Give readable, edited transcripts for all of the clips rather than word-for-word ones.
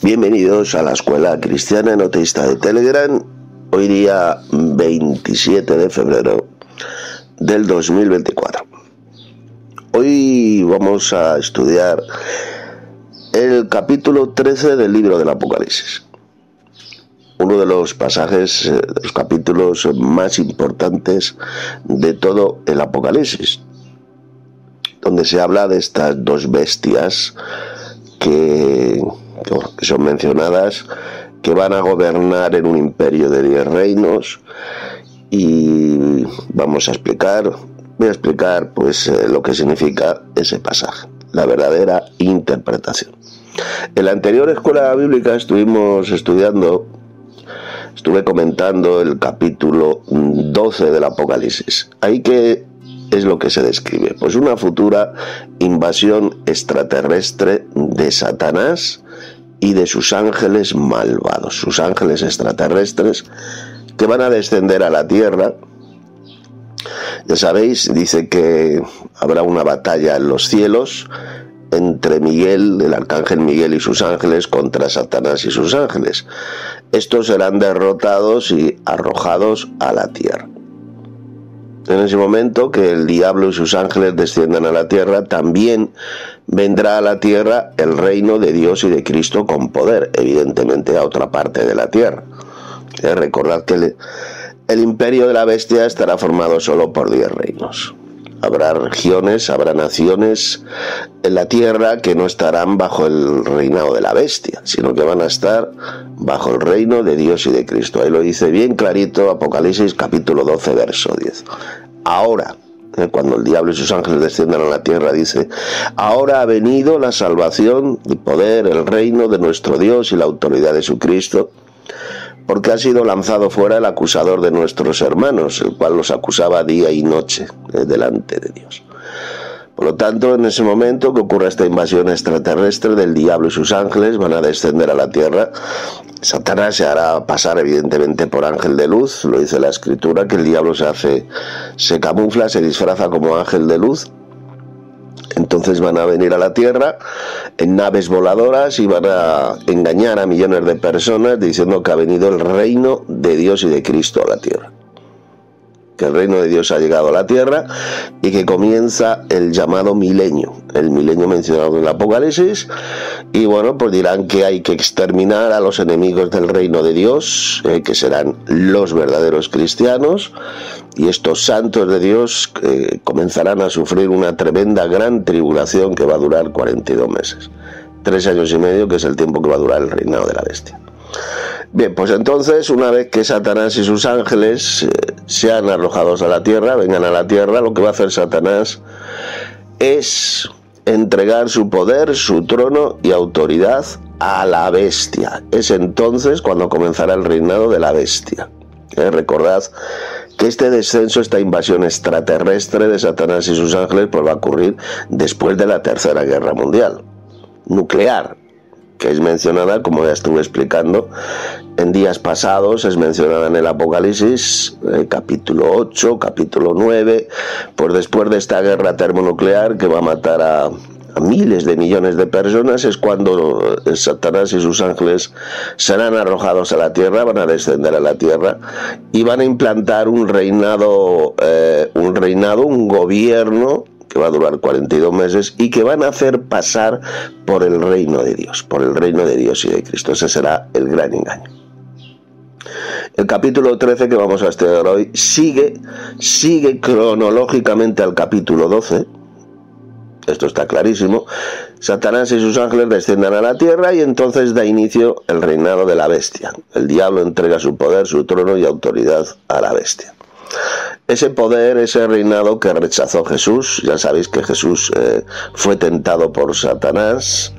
Bienvenidos a la Escuela Cristiana Enoteísta de Telegram. Hoy día 27 de febrero del 2024. Hoy vamos a estudiar el capítulo 13 del libro del Apocalipsis. Uno de los pasajes, de los capítulos más importantes de todo el Apocalipsis, donde se habla de estas dos bestias que son mencionadas, que van a gobernar en un imperio de 10 reinos. Y voy a explicar pues lo que significa ese pasaje, la verdadera interpretación. En la anterior escuela bíblica estuve comentando el capítulo 12 del Apocalipsis. Ahí, ¿qué es lo que se describe? Pues una futura invasión extraterrestre de Satanás y de sus ángeles malvados, sus ángeles extraterrestres que van a descender a la tierra. Ya sabéis, dice que habrá una batalla en los cielos entre Miguel, el arcángel Miguel y sus ángeles, contra Satanás y sus ángeles. Estos serán derrotados y arrojados a la tierra. En ese momento que el diablo y sus ángeles desciendan a la tierra, también vendrá a la tierra el reino de Dios y de Cristo con poder, evidentemente a otra parte de la tierra. Recordad que el imperio de la bestia estará formado solo por 10 reinos. Habrá regiones, habrá naciones en la tierra que no estarán bajo el reinado de la bestia, sino que van a estar bajo el reino de Dios y de Cristo. Ahí lo dice bien clarito Apocalipsis capítulo 12, verso 10. Ahora, cuando el diablo y sus ángeles desciendan a la tierra, dice: ahora ha venido la salvación, el poder, el reino de nuestro Dios y la autoridad de su Cristo, porque ha sido lanzado fuera el acusador de nuestros hermanos, el cual los acusaba día y noche delante de Dios. Por lo tanto, en ese momento que ocurra esta invasión extraterrestre del diablo y sus ángeles, van a descender a la tierra. Satanás se hará pasar evidentemente por ángel de luz, lo dice la Escritura, que el diablo se camufla, se disfraza como ángel de luz. Entonces van a venir a la tierra en naves voladoras y van a engañar a millones de personas diciendo que ha venido el reino de Dios y de Cristo a la tierra. Que el reino de Dios ha llegado a la tierra y que comienza el llamado milenio, el milenio mencionado en el Apocalipsis. Y bueno, pues dirán que hay que exterminar a los enemigos del reino de Dios, que serán los verdaderos cristianos, y estos santos de Dios comenzarán a sufrir una tremenda gran tribulación que va a durar 42 meses, 3 años y medio, que es el tiempo que va a durar el reinado de la bestia. Bien, pues entonces, una vez que Satanás y sus ángeles sean arrojados a la tierra, vengan a la tierra, lo que va a hacer Satanás es entregar su poder, su trono y autoridad a la bestia. Es entonces cuando comenzará el reinado de la bestia. Recordad que este descenso, esta invasión extraterrestre de Satanás y sus ángeles, pues va a ocurrir después de la Tercera Guerra Mundial nuclear, que es mencionada, como ya estuve explicando en días pasados, es mencionada en el Apocalipsis, capítulo 8, capítulo 9, pues después de esta guerra termonuclear que va a matar a miles de millones de personas, es cuando Satanás y sus ángeles serán arrojados a la tierra, van a descender a la tierra y van a implantar un gobierno que va a durar 42 meses y que van a hacer pasar por el reino de Dios, y de Cristo. Ese será el gran engaño. El capítulo 13 que vamos a estudiar hoy sigue cronológicamente al capítulo 12. Esto está clarísimo. Satanás y sus ángeles desciendan a la tierra y entonces da inicio el reinado de la bestia. El diablo entrega su poder, su trono y autoridad a la bestia. Ese poder, ese reinado que rechazó Jesús. Ya sabéis que Jesús fue tentado por Satanás.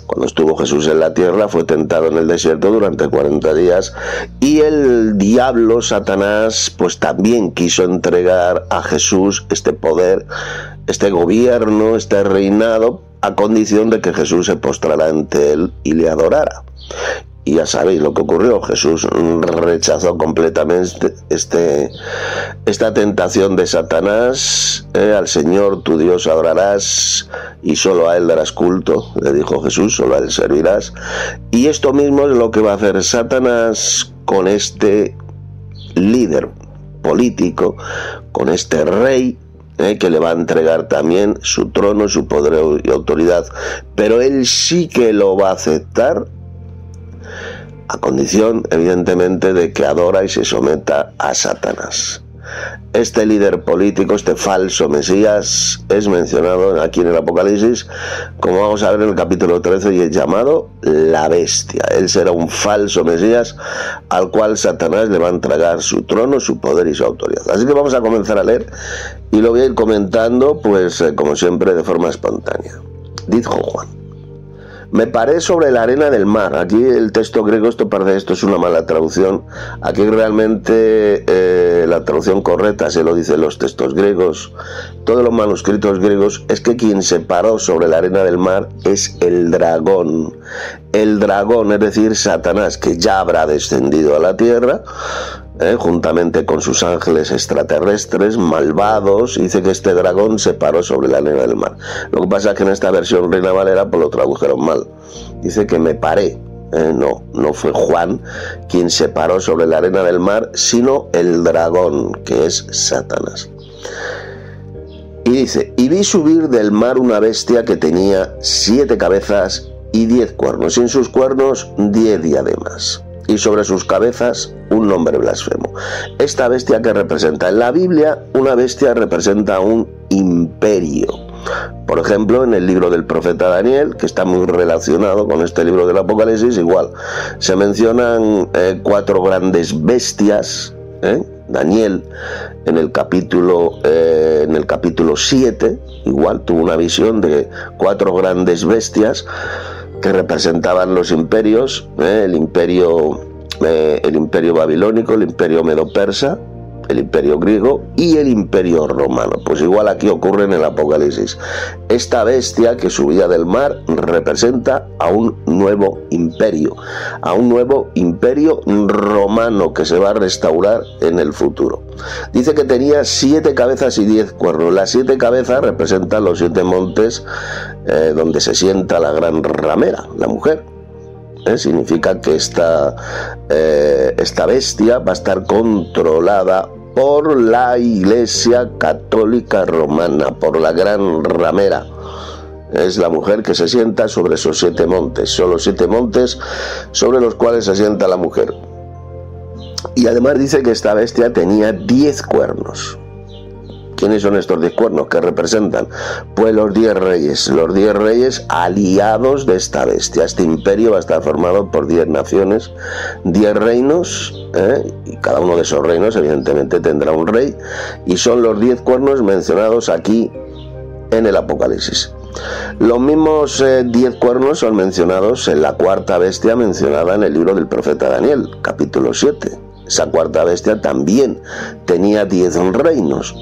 Cuando estuvo Jesús en la tierra, fue tentado en el desierto durante 40 días. Y el diablo, Satanás, pues también quiso entregar a Jesús este poder, este gobierno, este reinado, a condición de que Jesús se postrara ante él y le adorara. Y ya sabéis lo que ocurrió. Jesús rechazó completamente esta tentación de Satanás. Al Señor tu Dios adorarás y solo a Él darás culto, le dijo Jesús, solo a Él servirás. Y esto mismo es lo que va a hacer Satanás con este líder político, con este rey, que le va a entregar también su trono, su poder y autoridad. Pero él sí que lo va a aceptar, a condición, evidentemente, de que adora y se someta a Satanás. Este líder político, este falso Mesías, es mencionado aquí en el Apocalipsis, como vamos a ver en el capítulo 13, y es llamado la bestia. Él será un falso Mesías al cual Satanás le va a entregar su trono, su poder y su autoridad. Así que vamos a comenzar a leer y lo voy a ir comentando, pues como siempre, de forma espontánea. Dijo Juan: me paré sobre la arena del mar. Aquí el texto griego, esto es una mala traducción. Aquí realmente la traducción correcta, se lo dicen los textos griegos, todos los manuscritos griegos, es que quien se paró sobre la arena del mar es el dragón. El dragón, es decir, Satanás, que ya habrá descendido a la tierra, juntamente con sus ángeles extraterrestres malvados. Dice que este dragón se paró sobre la arena del mar. Lo que pasa es que en esta versión Reina Valera pues lo tradujeron mal. Dice que me paré. No fue Juan quien se paró sobre la arena del mar, sino el dragón, que es Satanás. Y dice: y vi subir del mar una bestia que tenía 7 cabezas y 10 cuernos, y en sus cuernos 10 diademas, y sobre sus cabezas un nombre blasfemo. Esta bestia, que representa en la Biblia, una bestia representa un imperio. Por ejemplo, en el libro del profeta Daniel, que está muy relacionado con este libro del Apocalipsis, igual se mencionan 4 grandes bestias. Daniel en el capítulo 7 igual tuvo una visión de 4 grandes bestias que representaban los imperios, el imperio babilónico, el imperio medo-persa, el imperio griego y el imperio romano. Pues igual aquí ocurre en el Apocalipsis. Esta bestia que subía del mar representa a un nuevo imperio romano que se va a restaurar en el futuro. Dice que tenía 7 cabezas y 10 cuernos. Las 7 cabezas representan los 7 montes donde se sienta la gran ramera, la mujer. Significa que esta bestia va a estar controlada por la Iglesia Católica Romana, por la gran ramera. Es la mujer que se sienta sobre esos 7 montes. Son los 7 montes sobre los cuales se sienta la mujer. Y además dice que esta bestia tenía 10 cuernos. ¿Quiénes son estos 10 cuernos? ¿Qué representan? Pues los 10 reyes aliados de esta bestia. Este imperio va a estar formado por 10 naciones, 10 reinos, y cada uno de esos reinos evidentemente tendrá un rey, y son los 10 cuernos mencionados aquí en el Apocalipsis. Los mismos 10 cuernos son mencionados en la 4ª bestia mencionada en el libro del profeta Daniel, capítulo 7. Esa 4ª bestia también tenía 10 reinos,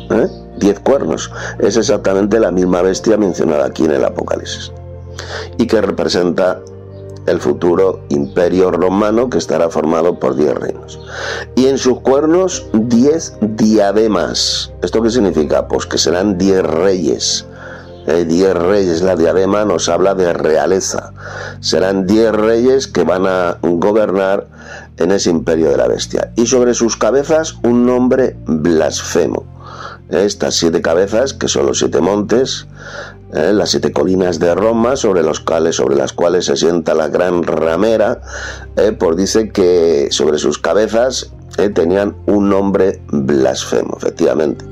10 cuernos. Es exactamente la misma bestia mencionada aquí en el Apocalipsis, y que representa el futuro imperio romano, que estará formado por 10 reinos. Y en sus cuernos 10 diademas. ¿Esto qué significa? Pues que serán 10 reyes. 10 reyes, la diadema nos habla de realeza. Serán 10 reyes que van a gobernar en ese imperio de la bestia. Y sobre sus cabezas un nombre blasfemo. Estas 7 cabezas, que son los 7 montes, las 7 colinas de Roma, sobre las cuales se sienta la gran ramera, pues dice que sobre sus cabezas tenían un nombre blasfemo. Efectivamente,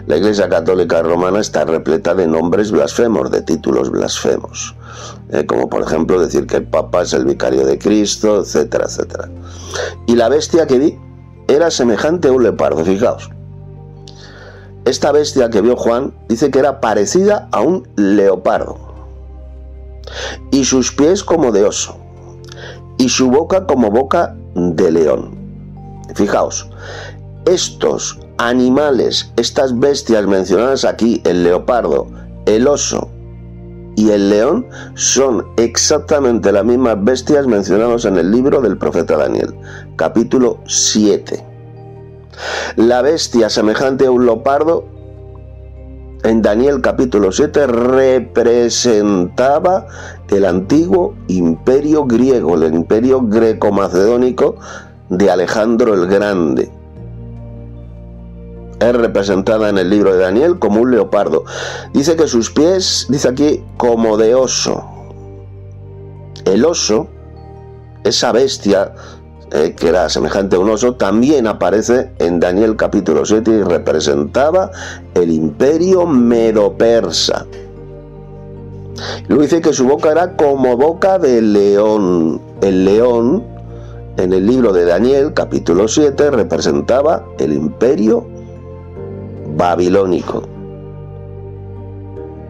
la Iglesia Católica Romana está repleta de nombres blasfemos, de títulos blasfemos, como por ejemplo decir que el Papa es el vicario de Cristo, etcétera, etcétera. Y la bestia que vi era semejante a un leopardo. Fijaos, esta bestia que vio Juan dice que era parecida a un leopardo, y sus pies como de oso, y su boca como boca de león. Fijaos, estos animales, estas bestias mencionadas aquí, el leopardo, el oso y el león son exactamente las mismas bestias mencionadas en el libro del profeta Daniel, capítulo 7. La bestia semejante a un leopardo en Daniel capítulo 7 representaba el antiguo imperio griego, el imperio greco-macedónico de Alejandro el Grande. Es representada en el libro de Daniel como un leopardo. Dice que sus pies, dice aquí, como de oso. El oso, esa bestia que era semejante a un oso, también aparece en Daniel capítulo 7 y representaba el imperio medo-persa. Luego dice que su boca era como boca de león. El león, en el libro de Daniel capítulo 7, representaba el imperio babilónico.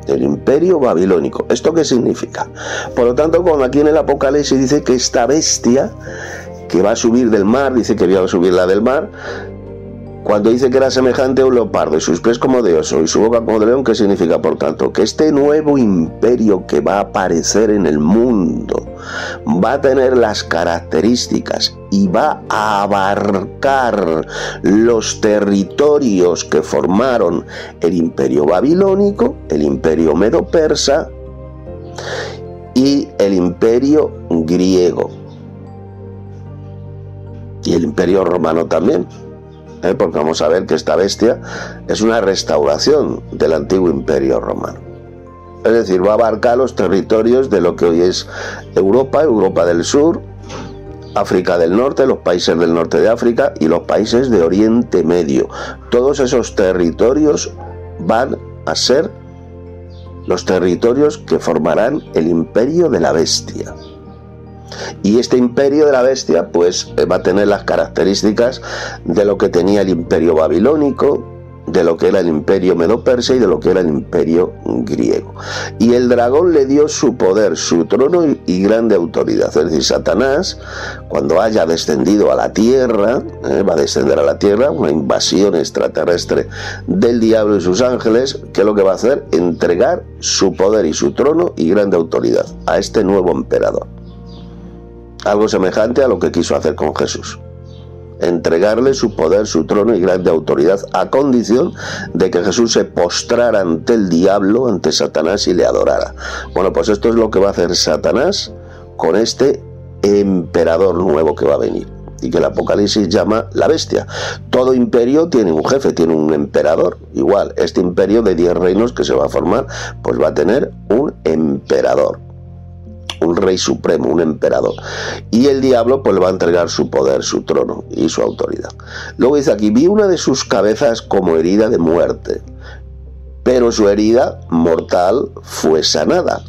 El imperio babilónico. ¿Esto qué significa? Por lo tanto, cuando aquí en el Apocalipsis dice que esta bestia que va a subir del mar, dice que va a subir la del mar, cuando dice que era semejante a un leopardo y sus pies como de oso y su boca como de león, ¿qué significa? Por tanto, que este nuevo imperio que va a aparecer en el mundo va a tener las características y va a abarcar los territorios que formaron el imperio babilónico, el imperio medo-persa y el imperio griego y el imperio romano también. Porque vamos a ver que esta bestia es una restauración del antiguo imperio romano. Es decir, va a abarcar los territorios de lo que hoy es Europa, Europa del Sur, África del Norte, los países del norte de África y los países de Oriente Medio. Todos esos territorios van a ser los territorios que formarán el imperio de la bestia. Y este imperio de la bestia pues va a tener las características de lo que tenía el imperio babilónico, de lo que era el imperio medo-persa y de lo que era el imperio griego. Y el dragón le dio su poder, su trono y grande autoridad. Es decir, Satanás, cuando haya descendido a la tierra, va a descender a la tierra, una invasión extraterrestre del diablo y sus ángeles, ¿qué es lo que va a hacer? Entregar su poder y su trono y grande autoridad a este nuevo emperador. Algo semejante a lo que quiso hacer con Jesús. Entregarle su poder, su trono y grande autoridad a condición de que Jesús se postrara ante el diablo, ante Satanás y le adorara. Bueno, pues esto es lo que va a hacer Satanás con este emperador nuevo que va a venir y que el Apocalipsis llama la bestia. Todo imperio tiene un jefe, tiene un emperador. Igual, este imperio de 10 reinos que se va a formar, pues va a tener un emperador. Un rey supremo, un emperador. Y el diablo pues le va a entregar su poder, su trono y su autoridad. Luego dice aquí, vi una de sus cabezas como herida de muerte, pero su herida mortal fue sanada.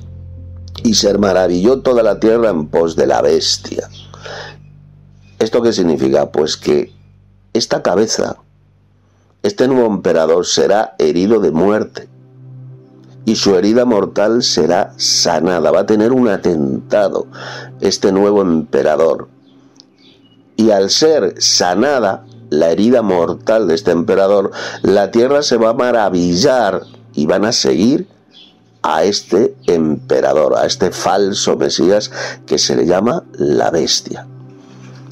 Y se maravilló toda la tierra en pos de la bestia. ¿Esto qué significa? Pues que esta cabeza, este nuevo emperador será herido de muerte. Y su herida mortal será sanada. Va a tener un atentado este nuevo emperador. Y al ser sanada la herida mortal de este emperador, la tierra se va a maravillar y van a seguir a este emperador, a este falso Mesías que se le llama la bestia.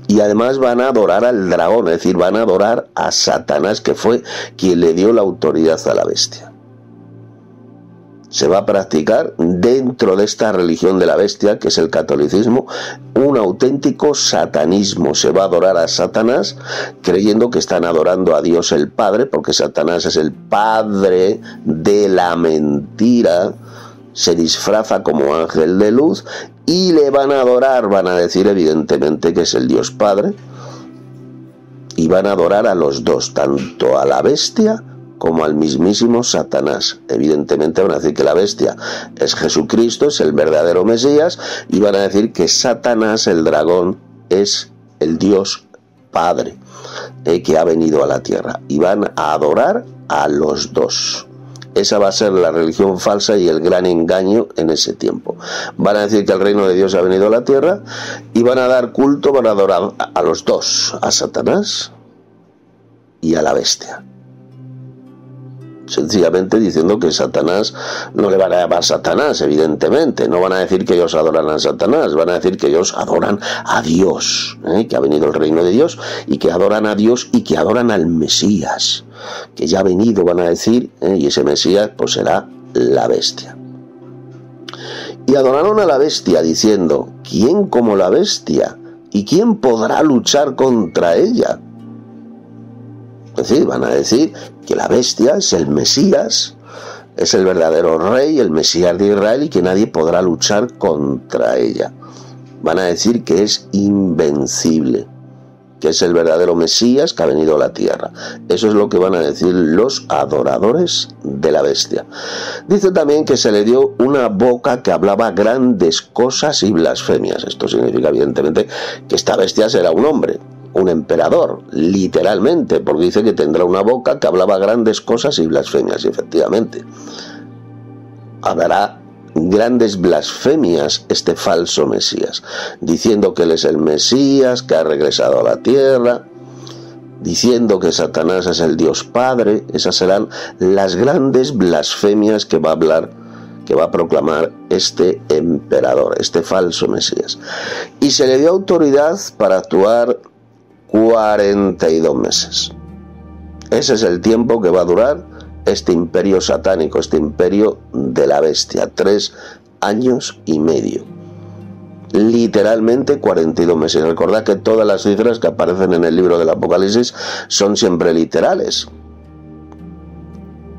Y además van a adorar al dragón, es decir, van a adorar a Satanás, que fue quien le dio la autoridad a la bestia. Se va a practicar dentro de esta religión de la bestia, que es el catolicismo, un auténtico satanismo. Se va a adorar a Satanás creyendo que están adorando a Dios el Padre, porque Satanás es el padre de la mentira, se disfraza como ángel de luz y le van a adorar, van a decir evidentemente que es el Dios Padre, y van a adorar a los dos, tanto a la bestia como al mismísimo Satanás. Evidentemente van a decir que la bestia es Jesucristo, es el verdadero Mesías, y van a decir que Satanás, el dragón, es el Dios Padre, que ha venido a la tierra, y van a adorar a los dos. Esa va a ser la religión falsa y el gran engaño en ese tiempo. Van a decir que el reino de Dios ha venido a la tierra y van a dar culto, van a adorar a los dos, a Satanás y a la bestia. sencillamente diciendo que Satanás, no le van a llamar Satanás, evidentemente, no van a decir que ellos adoran a Satanás, van a decir que ellos adoran a Dios, que ha venido el reino de Dios, y que adoran a Dios y que adoran al Mesías, que ya ha venido, van a decir, y ese Mesías pues será la bestia. Y adoraron a la bestia diciendo, ¿quién como la bestia? ¿Y quién podrá luchar contra ella? Es decir, van a decir que la bestia es el Mesías, es el verdadero rey, el Mesías de Israel, y que nadie podrá luchar contra ella. Van a decir que es invencible, que es el verdadero Mesías que ha venido a la tierra. Eso es lo que van a decir los adoradores de la bestia. Dice también que se le dio una boca que hablaba grandes cosas y blasfemias. Esto significa evidentemente que esta bestia será un hombre, un emperador, literalmente, porque dice que tendrá una boca que hablaba grandes cosas y blasfemias, y efectivamente hablará grandes blasfemias este falso Mesías, diciendo que él es el Mesías, que ha regresado a la tierra, diciendo que Satanás es el Dios Padre. Esas serán las grandes blasfemias que va a hablar, que va a proclamar este emperador, este falso Mesías. Y se le dio autoridad para actuar 42 meses. Ese es el tiempo que va a durar este imperio satánico, este imperio de la bestia, 3 años y medio. Literalmente 42 meses. Recordad que todas las cifras que aparecen en el libro del Apocalipsis son siempre literales.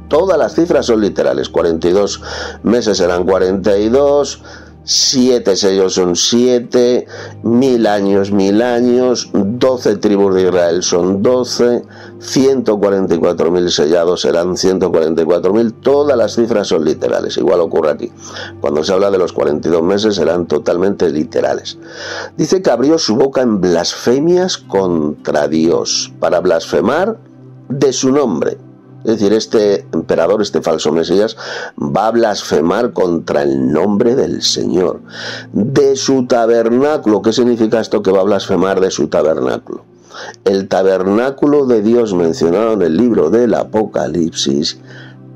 Todas las cifras son literales. 42 meses serán 42, 7 sellos son 7, 1000 años, 1000 años, 12 tribus de Israel son 12, 144.000 sellados serán 144.000, todas las cifras son literales. Igual ocurre aquí. Cuando se habla de los 42 meses serán totalmente literales. Dice que abrió su boca en blasfemias contra Dios, para blasfemar de su nombre. Es decir, este emperador, este falso Mesías, va a blasfemar contra el nombre del Señor, de su tabernáculo. ¿Qué significa esto que va a blasfemar de su tabernáculo? El tabernáculo de Dios mencionado en el libro del Apocalipsis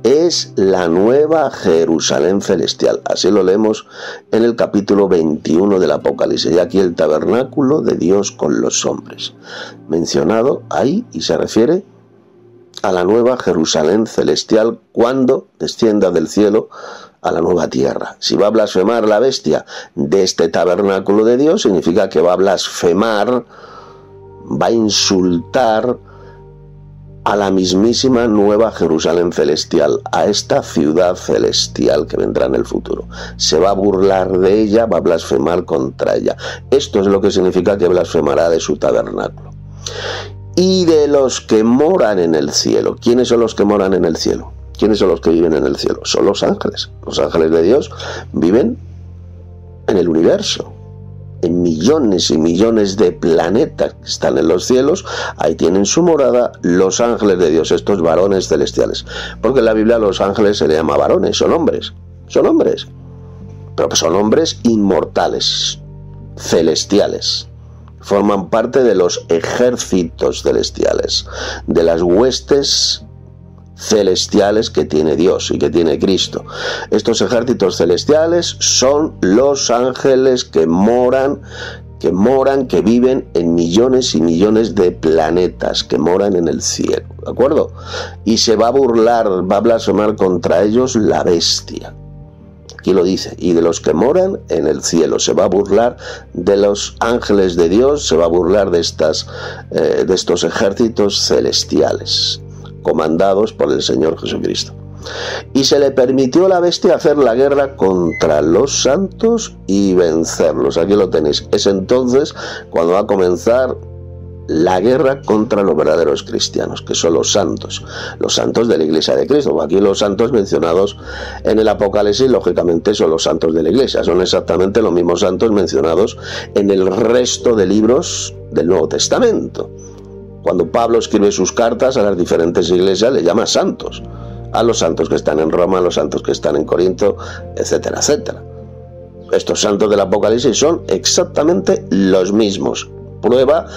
es la nueva Jerusalén celestial. Así lo leemos en el capítulo 21 del Apocalipsis. Y aquí el tabernáculo de Dios con los hombres, mencionado ahí, y se refiere a la nueva Jerusalén celestial cuando descienda del cielo a la nueva tierra. Si va a blasfemar la bestia de este tabernáculo de Dios, significa que va a blasfemar, va a insultar a la mismísima nueva Jerusalén celestial, a esta ciudad celestial que vendrá en el futuro. Se va a burlar de ella, va a blasfemar contra ella. Esto es lo que significa que blasfemará de su tabernáculo. Y de los que moran en el cielo. ¿Quiénes son los que moran en el cielo? ¿Quiénes son los que viven en el cielo? Son los ángeles. Los ángeles de Dios viven en el universo, en millones y millones de planetas que están en los cielos. Ahí tienen su morada los ángeles de Dios, estos varones celestiales. Porque en la Biblia a los ángeles se les llama varones, son hombres, pero son hombres inmortales, celestiales. Forman parte de los ejércitos celestiales, de las huestes celestiales que tiene Dios y que tiene Cristo. Estos ejércitos celestiales son los ángeles que moran, que viven en millones y millones de planetas, que moran en el cielo, ¿de acuerdo? Y se va a burlar, va a blasfemar contra ellos la bestia. Aquí lo dice, y de los que moran en el cielo. Se va a burlar de los ángeles de Dios, se va a burlar de estos ejércitos celestiales, comandados por el Señor Jesucristo. Y se le permitió a la bestia hacer la guerra contra los santos y vencerlos. Aquí lo tenéis. Es entonces cuando va a comenzar la guerra contra los verdaderos cristianos, que son los santos de la Iglesia de Cristo. Aquí los santos mencionados en el Apocalipsis, lógicamente, son los santos de la Iglesia, son exactamente los mismos santos mencionados en el resto de libros del Nuevo Testamento. Cuando Pablo escribe sus cartas a las diferentes iglesias, le llama santos, a los santos que están en Roma, a los santos que están en Corinto, etcétera, etcétera. Estos santos del Apocalipsis son exactamente los mismos. Prueba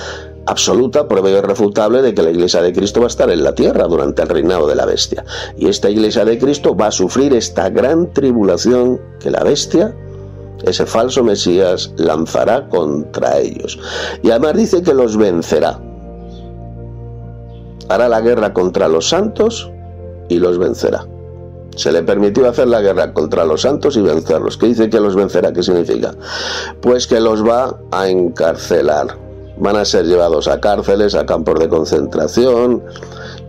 absoluta, prueba irrefutable de que la Iglesia de Cristo va a estar en la tierra durante el reinado de la bestia. Y esta Iglesia de Cristo va a sufrir esta gran tribulación que la bestia, ese falso Mesías, lanzará contra ellos. Y además dice que los vencerá. Hará la guerra contra los santos y los vencerá. Se le permitió hacer la guerra contra los santos y vencerlos. ¿Qué dice que los vencerá? ¿Qué significa? Pues que los va a encarcelar. Van a ser llevados a cárceles, a campos de concentración,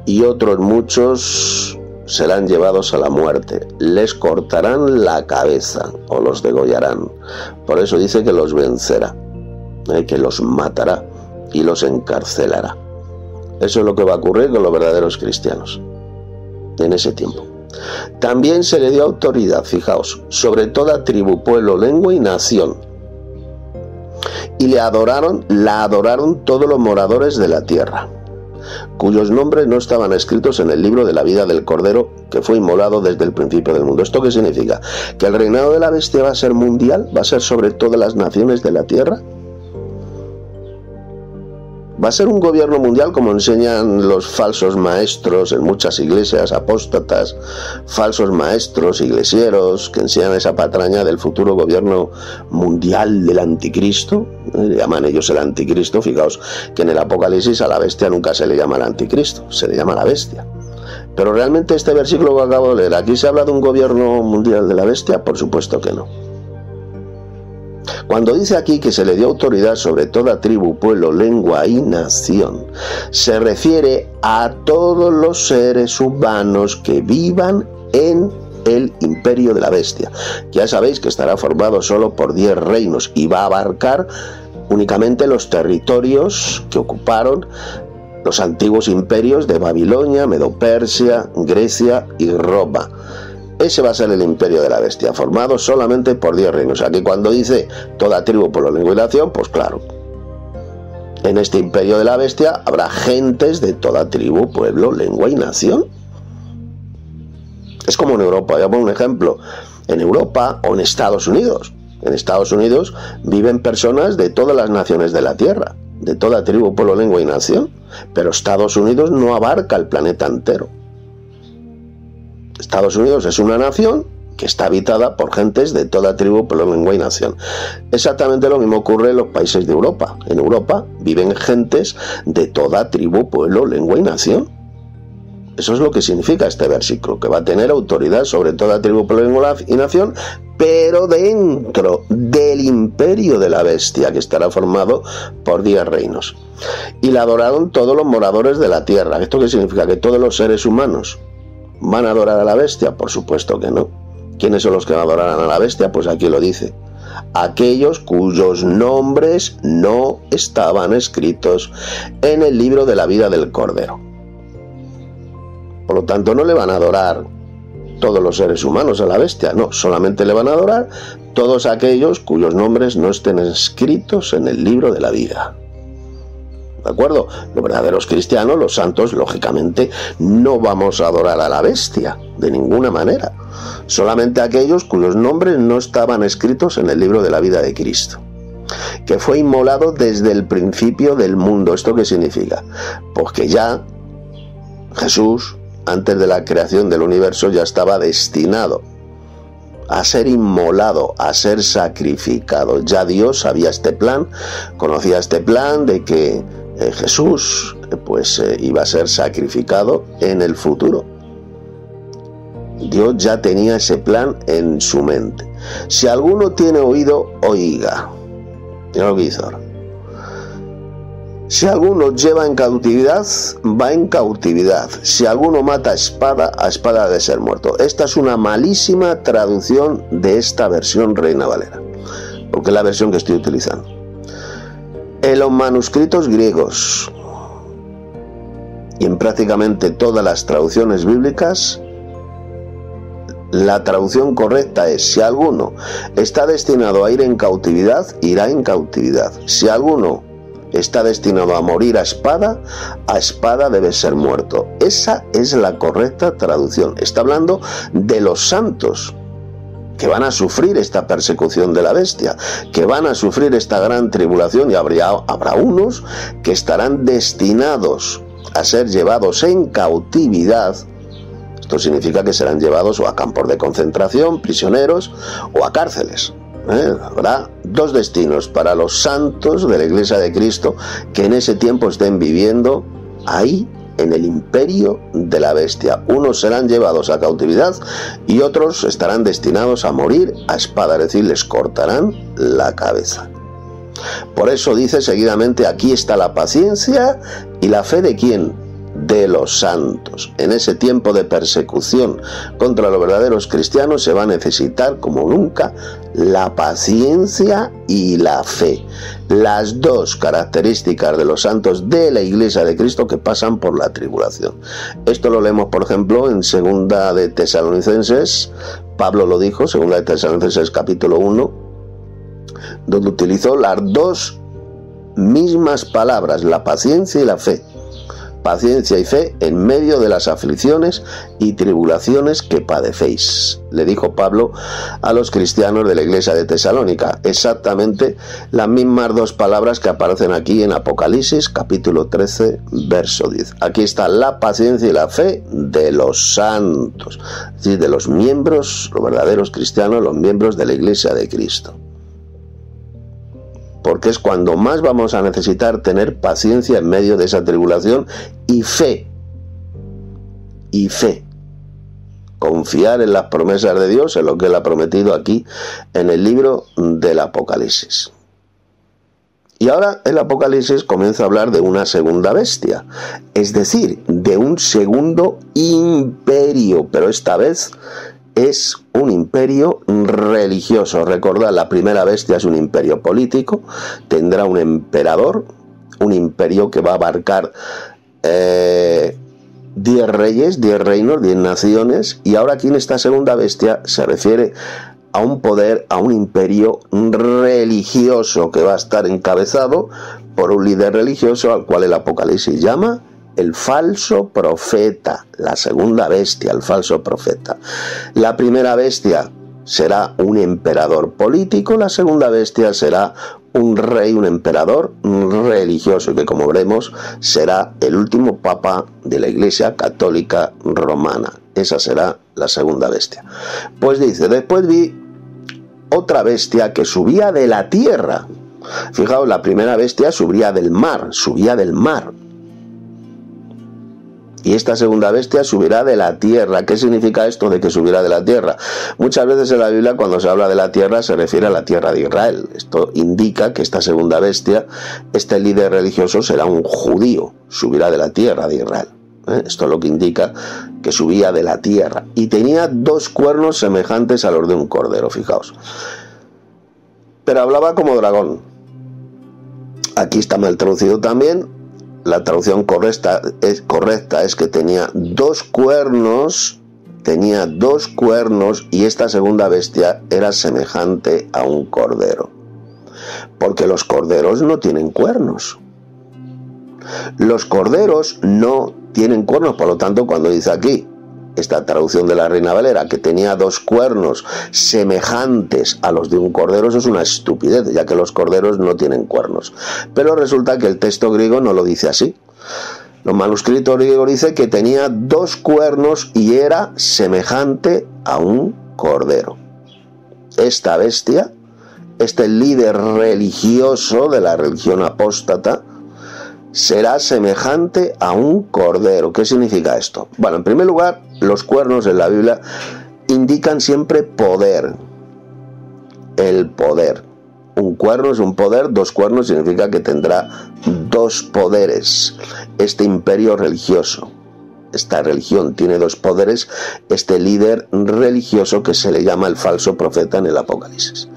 y otros muchos serán llevados a la muerte. Les cortarán la cabeza o los degollarán. Por eso dice que los vencerá, que los matará y los encarcelará. Eso es lo que va a ocurrir con los verdaderos cristianos en ese tiempo. También se le dio autoridad, fijaos, sobre toda tribu, pueblo, lengua y nación. Y la adoraron todos los moradores de la tierra, cuyos nombres no estaban escritos en el libro de la vida del Cordero, que fue inmolado desde el principio del mundo. ¿Esto qué significa? ¿Que el reinado de la bestia va a ser mundial? ¿Va a ser sobre todas las naciones de la tierra? ¿Va a ser un gobierno mundial como enseñan los falsos maestros en muchas iglesias apóstatas, falsos maestros iglesieros que enseñan esa patraña del futuro gobierno mundial del anticristo? Llaman ellos el anticristo. Fijaos que en el Apocalipsis a la bestia nunca se le llama el anticristo, se le llama la bestia. Pero realmente este versículo que acabo de leer, ¿aquí se habla de un gobierno mundial de la bestia? Por supuesto que no. Cuando dice aquí que se le dio autoridad sobre toda tribu, pueblo, lengua y nación, se refiere a todos los seres humanos que vivan en el imperio de la bestia. Ya sabéis que estará formado solo por 10 reinos y va a abarcar únicamente los territorios que ocuparon los antiguos imperios de Babilonia, Medo-Persia, Grecia y Roma. Ese va a ser el imperio de la bestia, formado solamente por 10 reinos. Aquí cuando dice toda tribu, pueblo, lengua y nación, pues claro, en este imperio de la bestia habrá gentes de toda tribu, pueblo, lengua y nación. Es como en Europa, voy a poner un ejemplo. En Europa o en Estados Unidos. En Estados Unidos viven personas de todas las naciones de la tierra, de toda tribu, pueblo, lengua y nación. Pero Estados Unidos no abarca el planeta entero. Estados Unidos es una nación que está habitada por gentes de toda tribu, pueblo, lengua y nación. Exactamente lo mismo ocurre en los países de Europa. En Europa viven gentes de toda tribu, pueblo, lengua y nación. Eso es lo que significa este versículo, que va a tener autoridad sobre toda tribu, pueblo, lengua y nación, pero dentro del imperio de la bestia, que estará formado por 10 reinos. Y la adoraron todos los moradores de la tierra. ¿Esto qué significa? ¿Que todos los seres humanos van a adorar a la bestia? Por supuesto que no. ¿Quiénes son los que adorarán a la bestia? Pues aquí lo dice: aquellos cuyos nombres no estaban escritos en el libro de la vida del Cordero. Por lo tanto, no le van a adorar todos los seres humanos a la bestia, no, solamente le van a adorar todos aquellos cuyos nombres no estén escritos en el libro de la vida. ¿De acuerdo? Los verdaderos cristianos, los santos, lógicamente, no vamos a adorar a la bestia, de ninguna manera. Solamente aquellos cuyos nombres no estaban escritos en el libro de la vida de Cristo, que fue inmolado desde el principio del mundo. ¿Esto qué significa? Pues que ya Jesús, antes de la creación del universo, ya estaba destinado a ser inmolado, a ser sacrificado. Ya Dios sabía este plan, conocía este plan de que Jesús iba a ser sacrificado en el futuro. Dios ya tenía ese plan en su mente. Si alguno tiene oído, oiga. Mira lo que dice ahora. Si alguno lleva en cautividad, va en cautividad. Si alguno mata a espada ha de ser muerto. Esta es una malísima traducción de esta versión Reina Valera, porque es la versión que estoy utilizando. En los manuscritos griegos y en prácticamente todas las traducciones bíblicas, la traducción correcta es: si alguno está destinado a ir en cautividad, irá en cautividad. Si alguno está destinado a morir a espada debe ser muerto. Esa es la correcta traducción. Está hablando de los santos, que van a sufrir esta persecución de la bestia, que van a sufrir esta gran tribulación, y habrá unos que estarán destinados a ser llevados en cautividad. Esto significa que serán llevados o a campos de concentración, prisioneros, o a cárceles. Habrá dos destinos para los santos de la Iglesia de Cristo que en ese tiempo estén viviendo ahí, en el imperio de la bestia. Unos serán llevados a cautividad y otros estarán destinados a morir a espada, es decir, les cortarán la cabeza. Por eso dice seguidamente: aquí está la paciencia y la fe de ¿quién? De los santos. En ese tiempo de persecución contra los verdaderos cristianos se va a necesitar como nunca la paciencia y la fe, las dos características de los santos de la Iglesia de Cristo que pasan por la tribulación. Esto lo leemos, por ejemplo, en Segunda de Tesalonicenses. Pablo lo dijo, Segunda de Tesalonicenses capítulo 1, donde utilizó las dos mismas palabras, la paciencia y la fe. Paciencia y fe en medio de las aflicciones y tribulaciones que padecéis, le dijo Pablo a los cristianos de la iglesia de Tesalónica. Exactamente las mismas dos palabras que aparecen aquí en Apocalipsis capítulo 13 verso 10. Aquí está la paciencia y la fe de los santos, es decir, de los miembros, los verdaderos cristianos, los miembros de la iglesia de Cristo. Porque es cuando más vamos a necesitar tener paciencia en medio de esa tribulación y fe. Y fe. Confiar en las promesas de Dios, en lo que Él ha prometido aquí en el libro del Apocalipsis. Y ahora el Apocalipsis comienza a hablar de una segunda bestia, es decir, de un segundo imperio, pero esta vez es un imperio religioso. Recordad, la primera bestia es un imperio político, tendrá un emperador, un imperio que va a abarcar 10 reyes, 10 reinos, 10 naciones, y ahora aquí en esta segunda bestia se refiere a un poder, a un imperio religioso que va a estar encabezado por un líder religioso al cual el Apocalipsis llama el falso profeta, la segunda bestia, el falso profeta. La primera bestia será un emperador político, la segunda bestia será un rey, un emperador religioso, que como veremos será el último papa de la Iglesia Católica Romana. Esa será la segunda bestia. Pues dice: después vi otra bestia que subía de la tierra. Fijaos, la primera bestia subía del mar, y esta segunda bestia subirá de la tierra. ¿Qué significa esto de que subirá de la tierra? Muchas veces en la Biblia, cuando se habla de la tierra, se refiere a la tierra de Israel. Esto indica que esta segunda bestia, este líder religioso, será un judío, subirá de la tierra de Israel. Esto es lo que indica que subía de la tierra. Y tenía 2 cuernos semejantes a los de un cordero, fijaos. Pero hablaba como dragón. Aquí está mal traducido también. La traducción correcta es que tenía 2 cuernos, y esta segunda bestia era semejante a un cordero. Porque los corderos no tienen cuernos. Los corderos no tienen cuernos, por lo tanto, cuando dice aquí, esta traducción de la Reina Valera, que tenía 2 cuernos semejantes a los de un cordero, eso es una estupidez, ya que los corderos no tienen cuernos. Pero resulta que el texto griego no lo dice así. Los manuscritos griegos dicen que tenía 2 cuernos y era semejante a un cordero. Esta bestia, este líder religioso de la religión apóstata, será semejante a un cordero. ¿Qué significa esto? Bueno, en primer lugar, los cuernos en la Biblia indican siempre poder. El poder. Un cuerno es un poder, 2 cuernos significa que tendrá 2 poderes. Este imperio religioso, esta religión tiene 2 poderes, este líder religioso que se le llama el falso profeta en el Apocalipsis.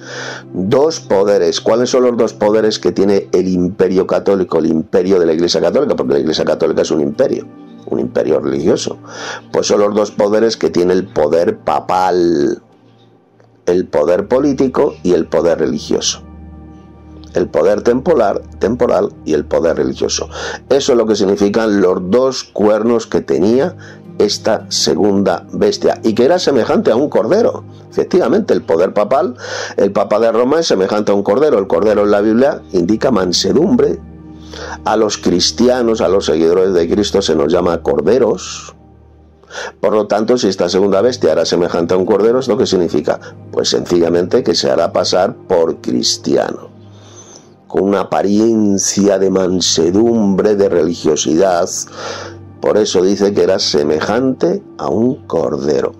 2 poderes. ¿Cuáles son los 2 poderes que tiene el imperio católico, el imperio de la Iglesia Católica? Porque la Iglesia Católica es un imperio religioso. Pues son los 2 poderes que tiene el poder papal, el poder político y el poder religioso. El poder temporal y el poder religioso. Eso es lo que significan los 2 cuernos que tenía esta segunda bestia, y que era semejante a un cordero. Efectivamente, el poder papal, el Papa de Roma, es semejante a un cordero. El cordero en la Biblia indica mansedumbre. A los cristianos, a los seguidores de Cristo, se nos llama corderos. Por lo tanto, si esta segunda bestia era semejante a un cordero, ¿esto qué significa? Pues sencillamente que se hará pasar por cristiano, con una apariencia de mansedumbre, de religiosidad. Por eso dice que era semejante a un cordero.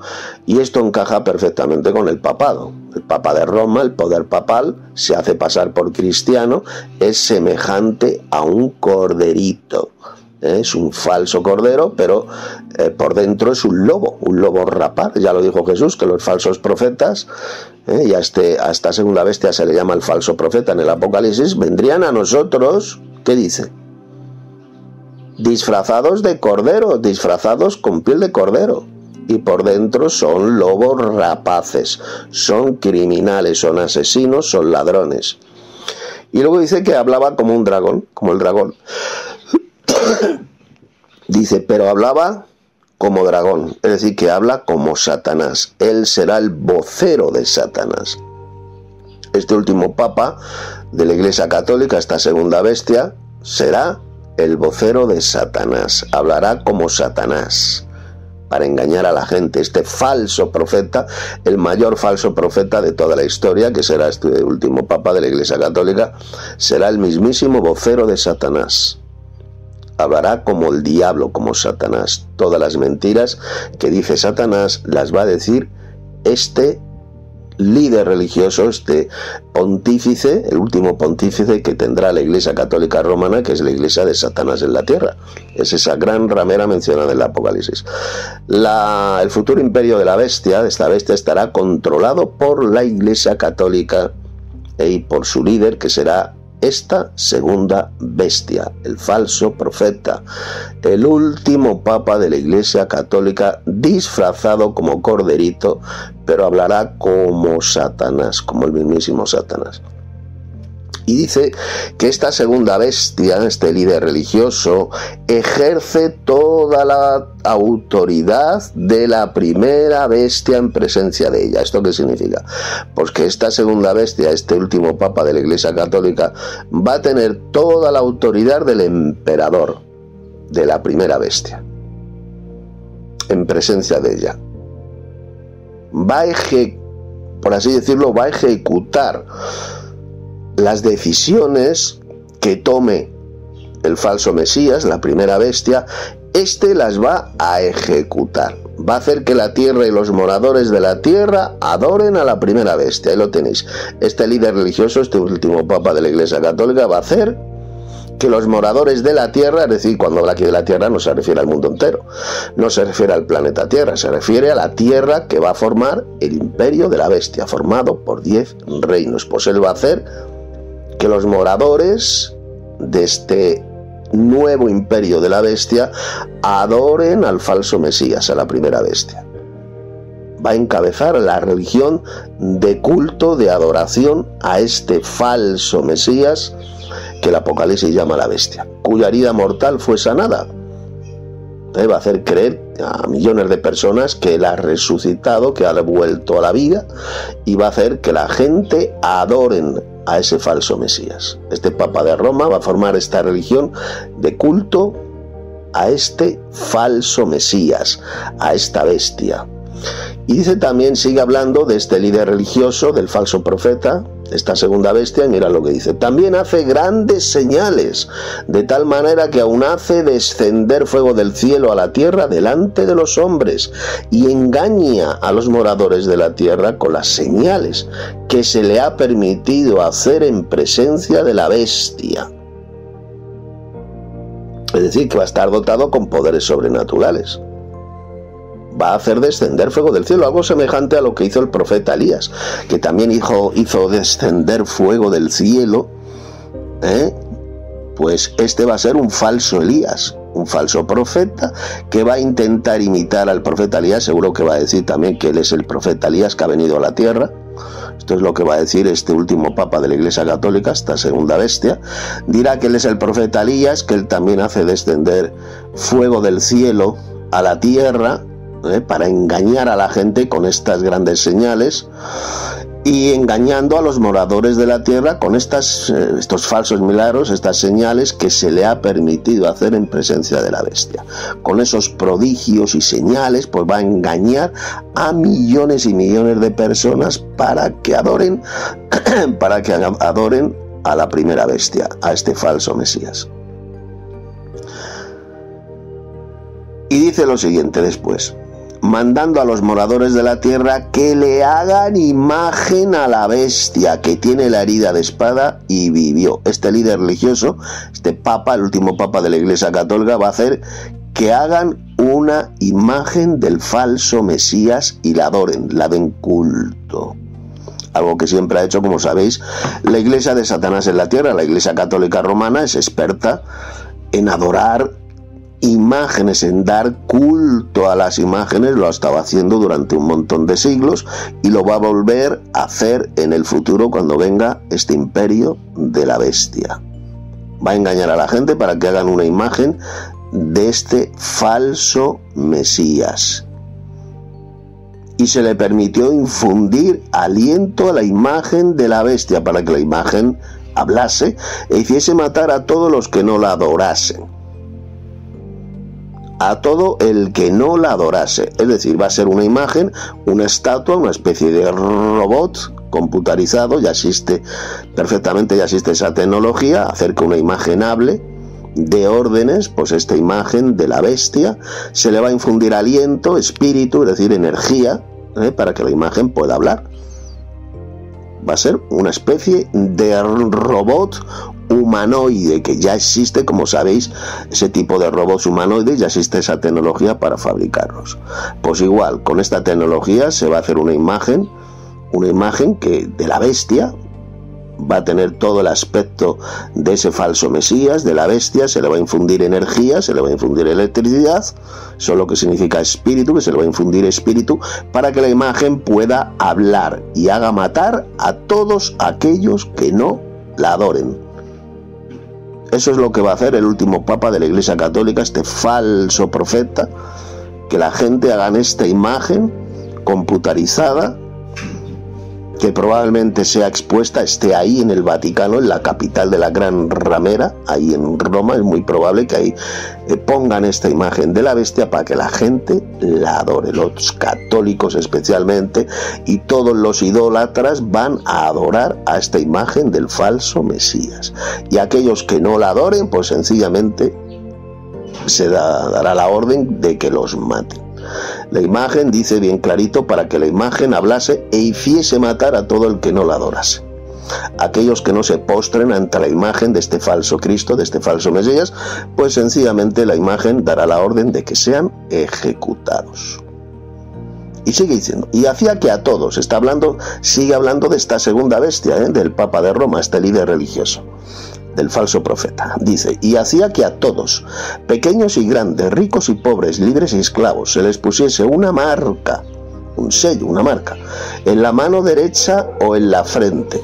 Y esto encaja perfectamente con el papado. El Papa de Roma, el poder papal, se hace pasar por cristiano, es semejante a un corderito. Es un falso cordero, pero por dentro es un lobo rapaz. Ya lo dijo Jesús, que los falsos profetas, y a esta segunda bestia se le llama el falso profeta en el Apocalipsis, vendrían a nosotros, ¿qué dice? Disfrazados de cordero, disfrazados con piel de cordero, y por dentro son lobos rapaces, son criminales, son asesinos, son ladrones. Y luego dice que hablaba como un dragón, como el dragón. Dice, pero hablaba como dragón, es decir, que habla como Satanás. Él será el vocero de Satanás. Este último papa de la Iglesia Católica, esta segunda bestia, será el vocero de Satanás. Hablará como Satanás para engañar a la gente. Este falso profeta, el mayor falso profeta de toda la historia, que será este último papa de la Iglesia Católica, será el mismísimo vocero de Satanás. Hablará como el diablo, como Satanás. Todas las mentiras que dice Satanás las va a decir este líder religioso, este pontífice, el último pontífice que tendrá la Iglesia Católica Romana, que es la Iglesia de Satanás en la tierra. Es esa gran ramera mencionada en el Apocalipsis. El futuro imperio de la bestia, de esta bestia, estará controlado por la Iglesia Católica y por su líder, que será esta segunda bestia, el falso profeta, el último papa de la Iglesia Católica, disfrazado como corderito, pero hablará como Satanás, como el mismísimo Satanás. Y dice que esta segunda bestia, este líder religioso, ejerce toda la autoridad de la primera bestia en presencia de ella. ¿Esto qué significa? Pues que esta segunda bestia, este último papa de la Iglesia Católica, va a tener toda la autoridad del emperador, de la primera bestia, en presencia de ella. Por así decirlo, va a ejecutar las decisiones que tome el falso Mesías, la primera bestia. Las va a ejecutar. Va a hacer que la tierra y los moradores de la tierra adoren a la primera bestia. Ahí lo tenéis. Este líder religioso, este último papa de la Iglesia Católica, va a hacer que los moradores de la tierra, es decir, cuando habla aquí de la tierra no se refiere al mundo entero, no se refiere al planeta Tierra, se refiere a la tierra que va a formar el imperio de la bestia, formado por 10 reinos. Pues él va a hacer que los moradores de este nuevo imperio de la bestia adoren al falso Mesías, a la primera bestia. Va a encabezar la religión de culto, de adoración a este falso Mesías que el Apocalipsis llama la bestia, cuya herida mortal fue sanada. Va a hacer creer a millones de personas que él ha resucitado, que ha vuelto a la vida, y va a hacer que la gente adoren a ese falso Mesías. Este Papa de Roma va a formar esta religión de culto a este falso Mesías, a esta bestia. Y dice también, sigue hablando de este líder religioso, del falso profeta, esta segunda bestia, y mira lo que dice. También hace grandes señales, de tal manera que aún hace descender fuego del cielo a la tierra delante de los hombres, y engaña a los moradores de la tierra con las señales que se le ha permitido hacer en presencia de la bestia. Es decir, que va a estar dotado con poderes sobrenaturales. Va a hacer descender fuego del cielo, algo semejante a lo que hizo el profeta Elías, que también hizo descender fuego del cielo. Pues este va a ser un falso Elías, un falso profeta, que va a intentar imitar al profeta Elías. Seguro que va a decir también que él es el profeta Elías que ha venido a la tierra. Esto es lo que va a decir este último papa de la Iglesia Católica, esta segunda bestia. Dirá que él es el profeta Elías, que él también hace descender fuego del cielo a la tierra para engañar a la gente con estas grandes señales y engañando a los moradores de la tierra con estos falsos milagros, estas señales que se le ha permitido hacer en presencia de la bestia. Con esos prodigios y señales, pues va a engañar a millones y millones de personas para que adoren a la primera bestia, a este falso Mesías. Y dice lo siguiente después: mandando a los moradores de la tierra que le hagan imagen a la bestia que tiene la herida de espada y vivió. Este líder religioso, este papa, el último papa de la Iglesia Católica, va a hacer que hagan una imagen del falso Mesías y la adoren, la den culto. Algo que siempre ha hecho, como sabéis, la Iglesia de Satanás en la tierra. La Iglesia Católica Romana es experta en adorar imágenes, en dar culto a las imágenes. Lo ha estado haciendo durante un montón de siglos y lo va a volver a hacer en el futuro cuando venga este imperio de la bestia. Va a engañar a la gente para que hagan una imagen de este falso Mesías. Y se le permitió infundir aliento a la imagen de la bestia para que la imagen hablase e hiciese matar a todos los que no la adorasen. A todo el que no la adorase. Es decir, va a ser una imagen, una estatua, una especie de robot computarizado. Ya existe perfectamente, ya existe esa tecnología, hacer que una imagen hable, de órdenes. Pues esta imagen de la bestia se le va a infundir aliento, espíritu, es decir, energía, para que la imagen pueda hablar. Va a ser una especie de robot humanoide, que ya existe, como sabéis, ese tipo de robots humanoides, ya existe esa tecnología para fabricarlos. Pues igual, con esta tecnología se va a hacer una imagen que de la bestia va a tener todo el aspecto de ese falso Mesías, de la bestia. Se le va a infundir energía, se le va a infundir electricidad, eso es lo que significa espíritu, que se le va a infundir espíritu para que la imagen pueda hablar y haga matar a todos aquellos que no la adoren. Eso es lo que va a hacer el último papa de la Iglesia Católica, este falso profeta, que la gente haga esta imagen computarizada, que probablemente sea expuesta, esté ahí en el Vaticano, en la capital de la Gran Ramera, ahí en Roma. Es muy probable que ahí pongan esta imagen de la bestia para que la gente la adore. Los católicos especialmente y todos los idólatras van a adorar a esta imagen del falso Mesías. Y aquellos que no la adoren, pues sencillamente se dará la orden de que los maten. La imagen dice bien clarito, para que la imagen hablase e hiciese matar a todo el que no la adorase. Aquellos que no se postren ante la imagen de este falso Cristo, de este falso Mesías, pues sencillamente la imagen dará la orden de que sean ejecutados. Y sigue diciendo, y hacía que a todos, sigue hablando de esta segunda bestia, del Papa de Roma, este líder religioso, del falso profeta. Dice, y hacía que a todos, pequeños y grandes, ricos y pobres, libres y esclavos, se les pusiese una marca, un sello, una marca, en la mano derecha o en la frente,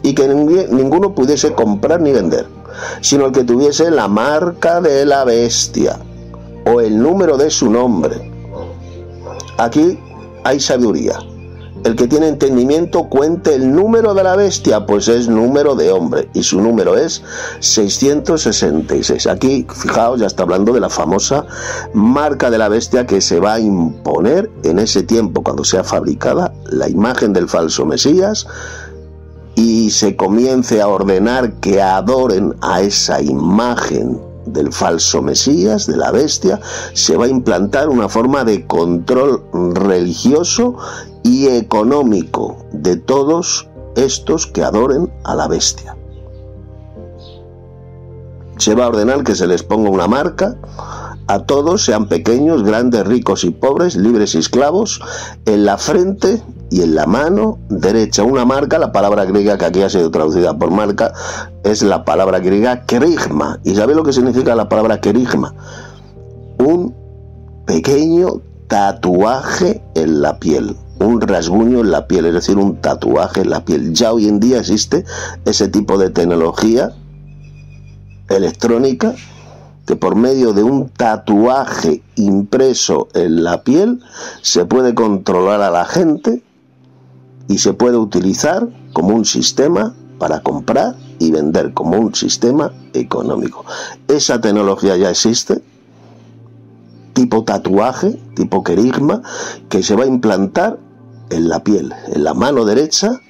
y que ninguno pudiese comprar ni vender, sino el que tuviese la marca de la bestia o el número de su nombre. Aquí hay sabiduría. El que tiene entendimiento cuente el número de la bestia, pues es número de hombre, y su número es 666. Aquí, fijaos, ya está hablando de la famosa marca de la bestia que se va a imponer en ese tiempo, cuando sea fabricada la imagen del falso Mesías y se comience a ordenar que adoren a esa imagen del falso Mesías, de la bestia. Se va a implantar una forma de control religioso y económico de todos estos que adoren a la bestia. Se va a ordenar que se les ponga una marca a todos, sean pequeños, grandes, ricos y pobres, libres y esclavos, en la frente y en la mano derecha. Una marca, la palabra griega que aquí ha sido traducida por marca, es la palabra griega kerigma. ¿Y sabéis lo que significa la palabra kerigma? Un pequeño tatuaje en la piel, un rasguño en la piel, es decir, un tatuaje en la piel. Ya hoy en día existe ese tipo de tecnología electrónica que por medio de un tatuaje impreso en la piel se puede controlar a la gente y se puede utilizar como un sistema para comprar y vender, como un sistema económico. Esa tecnología ya existe, tipo tatuaje, tipo querigma, que se va a implantar en la piel, en la mano derecha,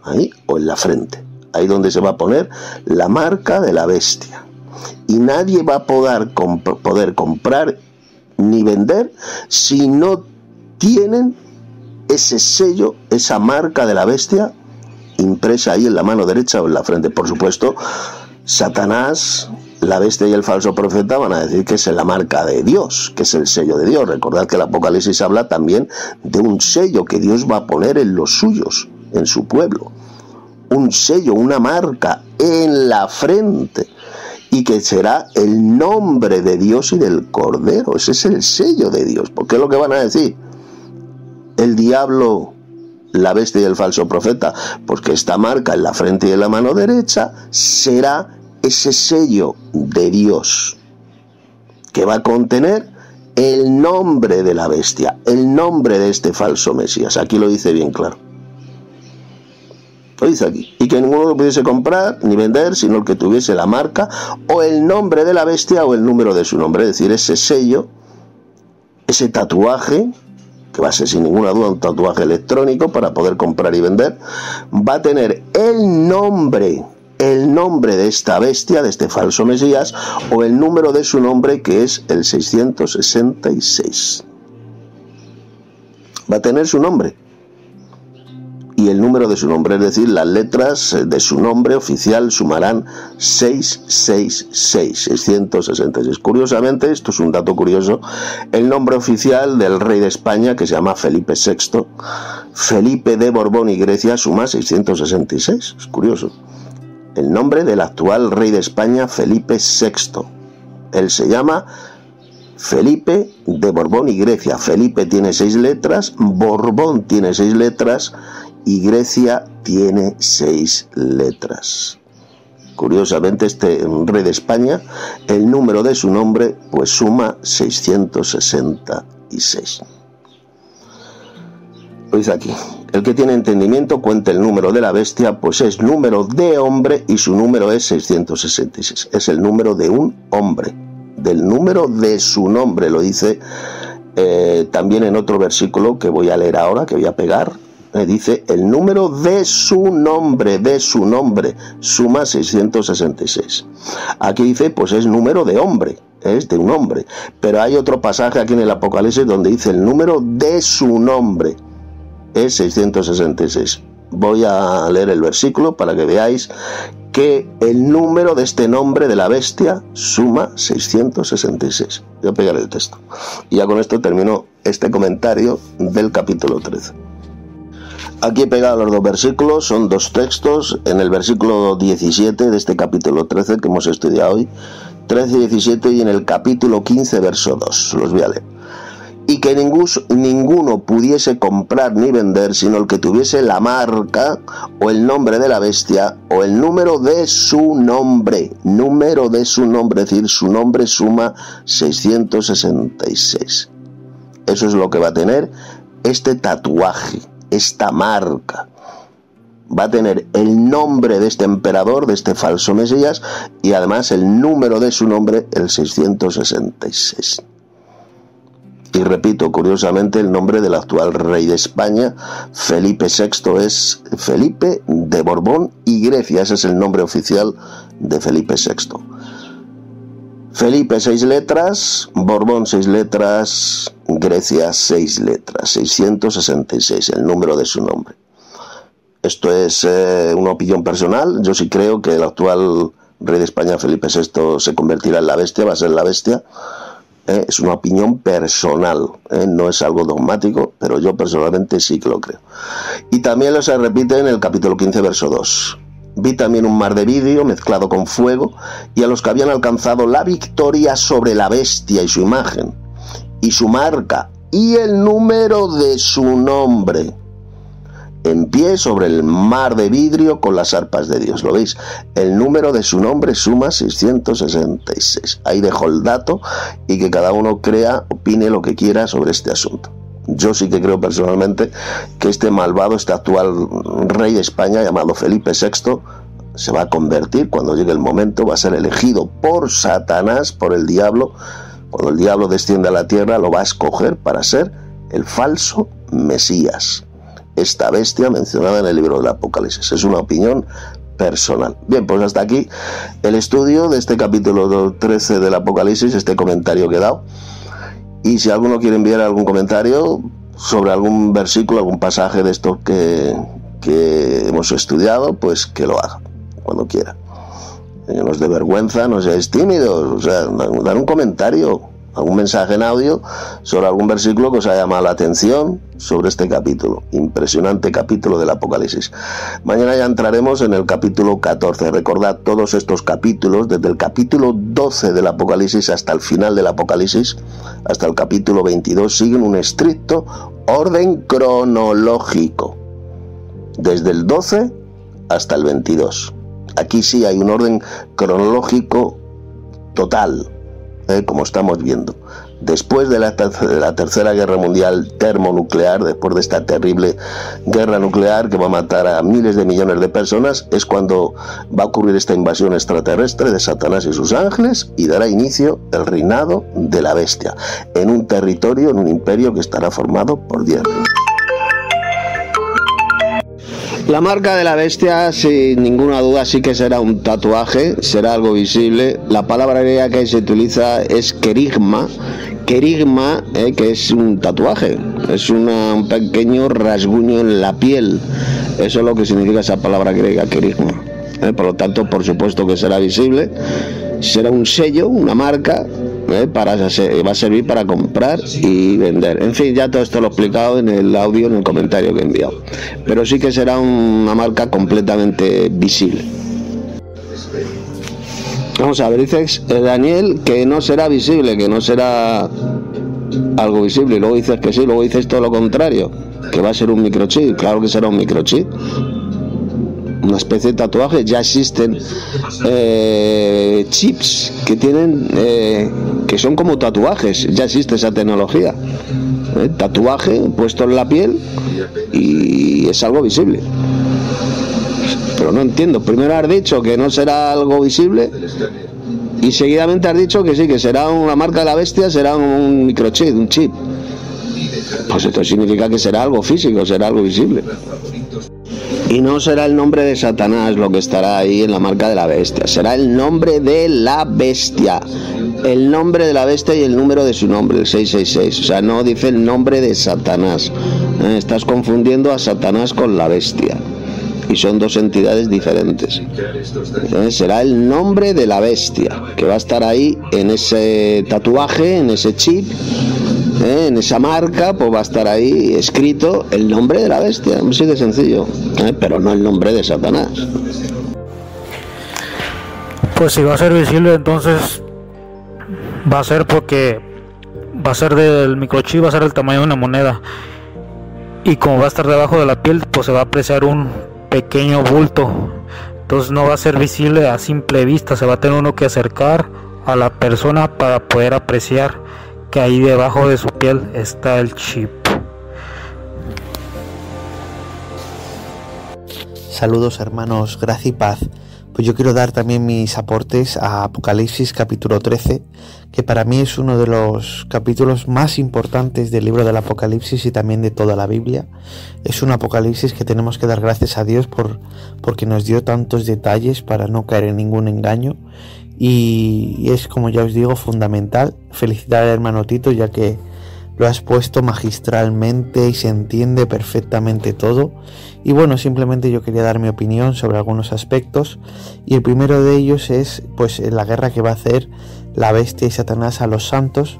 ahí, o en la frente, ahí donde se va a poner la marca de la bestia. Y nadie va a poder comprar ni vender si no tienen ese sello, esa marca de la bestia impresa ahí en la mano derecha o en la frente. Por supuesto, Satanás, la bestia y el falso profeta van a decir que es la marca de Dios, que es el sello de Dios. Recordad que el Apocalipsis habla también de un sello que Dios va a poner en los suyos, en su pueblo. Un sello, una marca en la frente, y que será el nombre de Dios y del Cordero. Ese es el sello de Dios. ¿Por qué es lo que van a decir? El diablo, la bestia y el falso profeta, porque esta marca en la frente y en la mano derecha será ese sello de Dios, que va a contener el nombre de la bestia, el nombre de este falso Mesías. Aquí lo dice bien claro. Lo dice aquí. Y que ninguno lo pudiese comprar ni vender, sino el que tuviese la marca o el nombre de la bestia o el número de su nombre. Es decir, ese sello, ese tatuaje, que va a ser sin ninguna duda un tatuaje electrónico para poder comprar y vender, va a tener el nombre de esta bestia, de este falso Mesías, o el número de su nombre, que es el 666. Va a tener su nombre y el número de su nombre, es decir, las letras de su nombre oficial sumarán 666. Curiosamente, esto es un dato curioso, el nombre oficial del rey de España, que se llama Felipe VI, Felipe de Borbón y Grecia, suma 666. Es curioso. El nombre del actual rey de España, Felipe VI. Él se llama Felipe de Borbón y Grecia. Felipe tiene 6 letras, Borbón tiene 6 letras y Grecia tiene 6 letras. Curiosamente, este rey de España, el número de su nombre, pues suma 666. Lo dice aquí. El que tiene entendimiento cuenta el número de la bestia, pues es número de hombre y su número es 666. Es el número de un hombre, del número de su nombre. Lo dice también en otro versículo que voy a leer ahora, que voy a pegar. Dice el número de su nombre, suma 666. Aquí dice, pues es número de hombre, es de un hombre. Pero hay otro pasaje aquí en el Apocalipsis donde dice el número de su nombre es 666. Voy a leer el versículo para que veáis que el número de este nombre de la bestia suma 666. Voy a pegar el texto. Y ya con esto termino este comentario del capítulo 13. Aquí he pegado los dos versículos, son dos textos. En el versículo 17 de este capítulo 13 que hemos estudiado hoy, 13 y 17, y en el capítulo 15, verso 2. Los voy a leer. Y que ninguno pudiese comprar ni vender, sino el que tuviese la marca o el nombre de la bestia o el número de su nombre. Número de su nombre, es decir, su nombre suma 666. Eso es lo que va a tener este tatuaje, esta marca. Va a tener el nombre de este emperador, de este falso Mesías, y además el número de su nombre, el 666. Y repito, curiosamente, el nombre del actual rey de España, Felipe VI, es Felipe de Borbón y Grecia. Ese es el nombre oficial de Felipe VI. Felipe 6 letras, Borbón 6 letras, Grecia 6 letras, 666, el número de su nombre. Esto es una opinión personal. Yo sí creo que el actual rey de España, Felipe VI, se convertirá en la bestia, va a ser la bestia. Es una opinión personal, no es algo dogmático, pero yo personalmente sí que lo creo. Y también se repite en el capítulo 15, verso 2. Vi también un mar de vidrio mezclado con fuego, y a los que habían alcanzado la victoria sobre la bestia y su imagen, y su marca, y el número de su nombre, en pie sobre el mar de vidrio con las arpas de Dios. ¿Lo veis? El número de su nombre suma 666. Ahí dejo el dato y que cada uno opine lo que quiera sobre este asunto. Yo sí que creo personalmente que este malvado, este actual rey de España llamado Felipe VI, se va a convertir cuando llegue el momento, va a ser elegido por Satanás, por el diablo. Cuando el diablo descienda a la tierra, lo va a escoger para ser el falso Mesías. Esta bestia mencionada en el libro del Apocalipsis. Es una opinión personal. Bien, pues hasta aquí el estudio de este capítulo 13 del Apocalipsis, este comentario que he dado. Y si alguno quiere enviar algún comentario sobre algún versículo, algún pasaje de estos que hemos estudiado, pues que lo haga, cuando quiera. No os dé vergüenza, no seáis tímidos, o sea, dar un comentario, algún mensaje en audio sobre algún versículo que os haya llamado la atención sobre este capítulo, impresionante capítulo del Apocalipsis. Mañana ya entraremos en el capítulo 14. Recordad, todos estos capítulos, desde el capítulo 12 del Apocalipsis hasta el final del Apocalipsis, hasta el capítulo 22, siguen un estricto orden cronológico, desde el 12 hasta el 22. Aquí sí hay un orden cronológico total, como estamos viendo. Después de la Tercera Guerra Mundial termonuclear, después de esta terrible guerra nuclear que va a matar a miles de millones de personas, es cuando va a ocurrir esta invasión extraterrestre de Satanás y sus ángeles y dará inicio el reinado de la bestia en un territorio, en un imperio que estará formado por 10 reinos. La marca de la bestia, sin ninguna duda, sí que será un tatuaje, será algo visible. La palabra griega que se utiliza es kerigma, que es un tatuaje, es un pequeño rasguño en la piel. Eso es lo que significa esa palabra griega, kerigma. Por lo tanto, por supuesto que será visible, será un sello, una marca, va a servir para comprar y vender. En fin, ya todo esto lo he explicado en el audio, en el comentario que he enviado. Pero sí que será una marca completamente visible. Vamos a ver, dices Daniel que no será visible, que no será algo visible, y luego dices que sí, luego dices todo lo contrario, que va a ser un microchip. Claro que será un microchip, una especie de tatuaje. Ya existen chips que tienen que son como tatuajes, ya existe esa tecnología, tatuaje puesto en la piel y es algo visible. Pero no entiendo, primero has dicho que no será algo visible y seguidamente has dicho que sí, que será una marca de la bestia, será un microchip, un chip. Pues esto significa que será algo físico, será algo visible. Y no será el nombre de Satanás lo que estará ahí en la marca de la bestia, será el nombre de la bestia, el nombre de la bestia y el número de su nombre, el 666. O sea, no dice el nombre de Satanás. Estás confundiendo a Satanás con la bestia, y son dos entidades diferentes. Será el nombre de la bestia que va a estar ahí en ese tatuaje, en ese chip, en esa marca, pues va a estar ahí escrito el nombre de la bestia, así de sencillo, pero no el nombre de Satanás. Pues si va a ser visible, entonces va a ser porque va a ser del microchip, va a ser el tamaño de una moneda, y como va a estar debajo de la piel, pues se va a apreciar un pequeño bulto. Entonces no va a ser visible a simple vista, se va a tener uno que acercar a la persona para poder apreciar que ahí debajo de su piel está el chip. Saludos hermanos, gracia y paz. Pues yo quiero dar también mis aportes a Apocalipsis capítulo 13, que para mí es uno de los capítulos más importantes del libro del Apocalipsis y también de toda la Biblia. Es un Apocalipsis que tenemos que dar gracias a Dios porque nos dio tantos detalles para no caer en ningún engaño. Y es, como ya os digo, fundamental. Felicitar al hermano Tito, ya que lo has puesto magistralmente y se entiende perfectamente todo. Y bueno, simplemente yo quería dar mi opinión sobre algunos aspectos, y el primero de ellos es pues la guerra que va a hacer la bestia y Satanás a los santos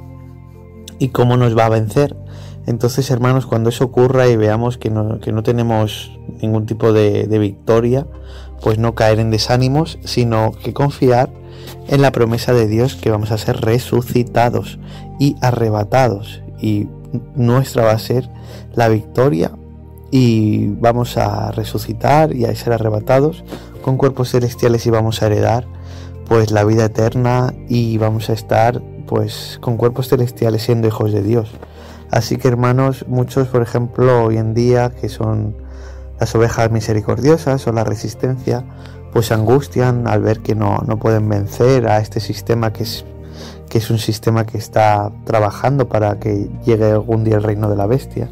y cómo nos va a vencer. Entonces, hermanos, cuando eso ocurra y veamos que no tenemos ningún tipo de victoria, pues no caer en desánimos, sino que confiar en la promesa de Dios, que vamos a ser resucitados y arrebatados, y nuestra va a ser la victoria y vamos a resucitar y a ser arrebatados con cuerpos celestiales y vamos a heredar pues la vida eterna y vamos a estar pues con cuerpos celestiales siendo hijos de Dios. Así que hermanos, muchos por ejemplo hoy en día que son las ovejas misericordiosas o la resistencia, pues se angustian al ver que no pueden vencer a este sistema que es un sistema que está trabajando para que llegue algún día el reino de la bestia,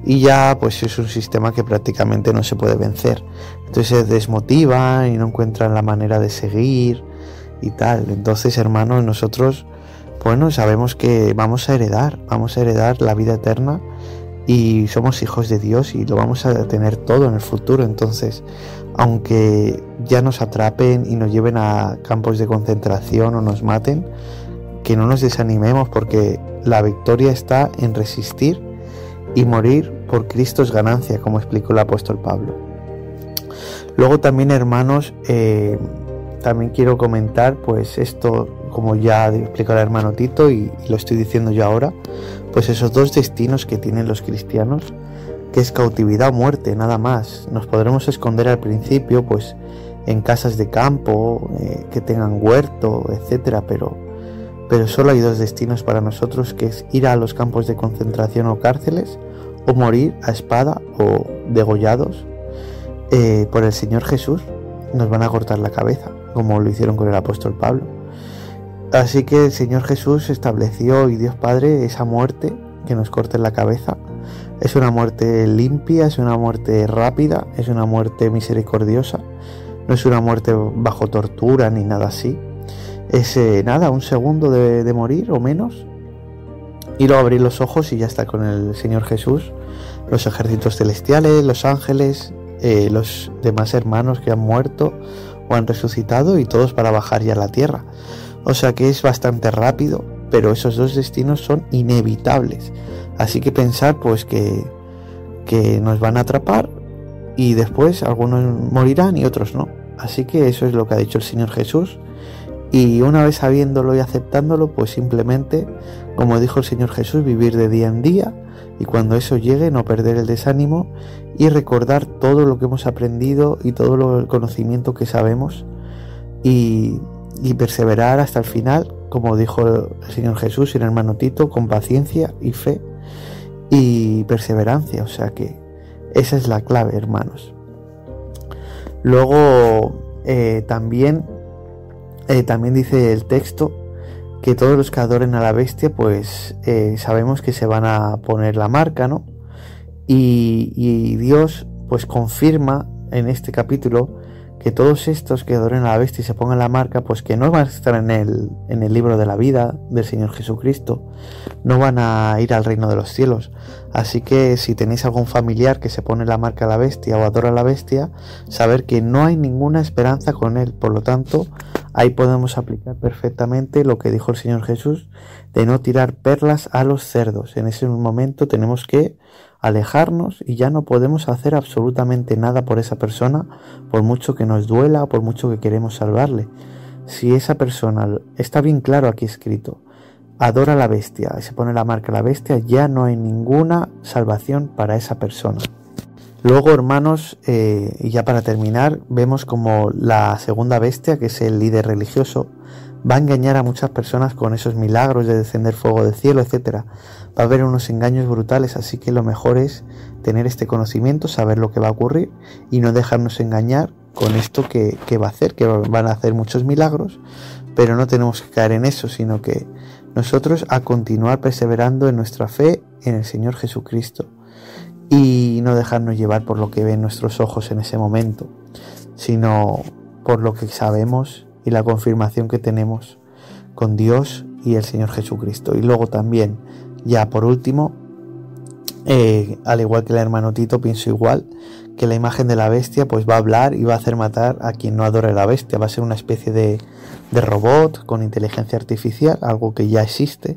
y ya pues es un sistema que prácticamente no se puede vencer. Entonces se desmotivan y no encuentran la manera de seguir y tal. Entonces hermanos, nosotros bueno sabemos que vamos a heredar la vida eterna y somos hijos de Dios y lo vamos a tener todo en el futuro. Entonces aunque ya nos atrapen y nos lleven a campos de concentración o nos maten, que no nos desanimemos, porque la victoria está en resistir y morir por Cristo es ganancia, como explicó el apóstol Pablo. Luego también hermanos, también quiero comentar pues esto, como ya explicó el hermano Tito y lo estoy diciendo yo ahora, pues esos dos destinos que tienen los cristianos, que es cautividad o muerte, nada más. Nos podremos esconder al principio pues en casas de campo que tengan huerto, etcétera, pero solo hay dos destinos para nosotros, que es ir a los campos de concentración o cárceles, o morir a espada o degollados por el Señor Jesús. Nos van a cortar la cabeza, como lo hicieron con el apóstol Pablo. Así que el Señor Jesús estableció, y Dios Padre, esa muerte que nos corte la cabeza. Es una muerte limpia, es una muerte rápida, es una muerte misericordiosa, no es una muerte bajo tortura ni nada así. Es un segundo de morir o menos, y luego abrir los ojos y ya está con el Señor Jesús, los ejércitos celestiales, los ángeles, los demás hermanos que han muerto o han resucitado, y todos para bajar ya a la tierra. O sea que es bastante rápido, pero esos dos destinos son inevitables. Así que pensar pues que nos van a atrapar y después algunos morirán y otros no. Así que eso es lo que ha dicho el Señor Jesús. Y una vez sabiéndolo y aceptándolo, pues simplemente, como dijo el Señor Jesús, vivir de día en día, y cuando eso llegue no perder el desánimo y recordar todo lo que hemos aprendido y todo el conocimiento que sabemos y perseverar hasta el final, como dijo el Señor Jesús y el hermano Tito, con paciencia y fe y perseverancia. O sea que esa es la clave, hermanos. Luego también dice el texto que todos los que adoren a la bestia, pues sabemos que se van a poner la marca, ¿no? Y Dios pues confirma en este capítulo que todos estos que adoren a la bestia y se pongan la marca, pues que no van a estar en el libro de la vida del Señor Jesucristo, no van a ir al reino de los cielos. Así que si tenéis algún familiar que se pone la marca a la bestia o adora a la bestia, saber que no hay ninguna esperanza con él. Por lo tanto, ahí podemos aplicar perfectamente lo que dijo el Señor Jesús, de no tirar perlas a los cerdos. En ese momento tenemos que alejarnos y ya no podemos hacer absolutamente nada por esa persona, por mucho que nos duela o por mucho que queremos salvarle. Si esa persona, está bien claro aquí escrito, adora a la bestia y se pone la marca a la bestia, ya no hay ninguna salvación para esa persona. Luego, hermanos, y ya para terminar, vemos como la segunda bestia, que es el líder religioso, va a engañar a muchas personas con esos milagros de descender fuego del cielo, etcétera. Va a haber unos engaños brutales, así que lo mejor es tener este conocimiento, saber lo que va a ocurrir y no dejarnos engañar con esto que va a hacer, que van a hacer muchos milagros, pero no tenemos que caer en eso, sino que nosotros a continuar perseverando en nuestra fe en el Señor Jesucristo y no dejarnos llevar por lo que ven nuestros ojos en ese momento, sino por lo que sabemos y la confirmación que tenemos con Dios y el Señor Jesucristo. Y luego también, ya por último, al igual que el hermano Tito, pienso igual, que la imagen de la bestia pues va a hablar y va a hacer matar a quien no adore la bestia. Va a ser una especie de robot con inteligencia artificial, algo que ya existe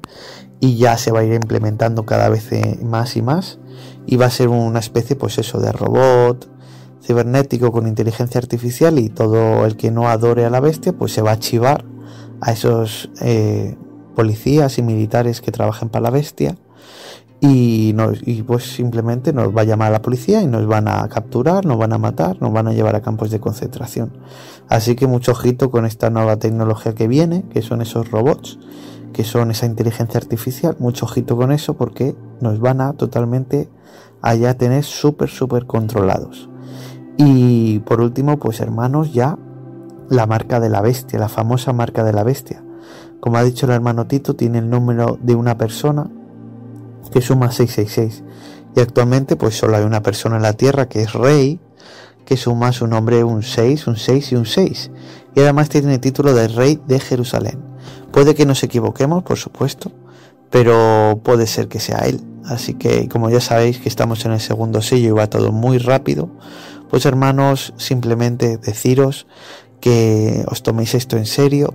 y ya se va a ir implementando cada vez más y más, y va a ser una especie pues eso de robot cibernético con inteligencia artificial, y todo el que no adore a la bestia pues se va a chivar a esos policías y militares que trabajen para la bestia, y pues simplemente nos va a llamar a la policía y nos van a capturar, nos van a matar, nos van a llevar a campos de concentración. Así que mucho ojito con esta nueva tecnología que viene, que son esos robots, que son esa inteligencia artificial. Mucho ojito con eso, porque nos van a totalmente allá tener súper controlados. Y por último, pues hermanos, ya la marca de la bestia, la famosa marca de la bestia. Como ha dicho el hermano Tito, tiene el número de una persona que suma 666. Y actualmente pues solo hay una persona en la tierra, que es rey, que suma su nombre un 6 y un 6. Y además tiene el título de rey de Jerusalén. Puede que nos equivoquemos, por supuesto, pero puede ser que sea él. Así que, como ya sabéis que estamos en el segundo sello y va todo muy rápido, pues hermanos, simplemente deciros que os toméis esto en serio,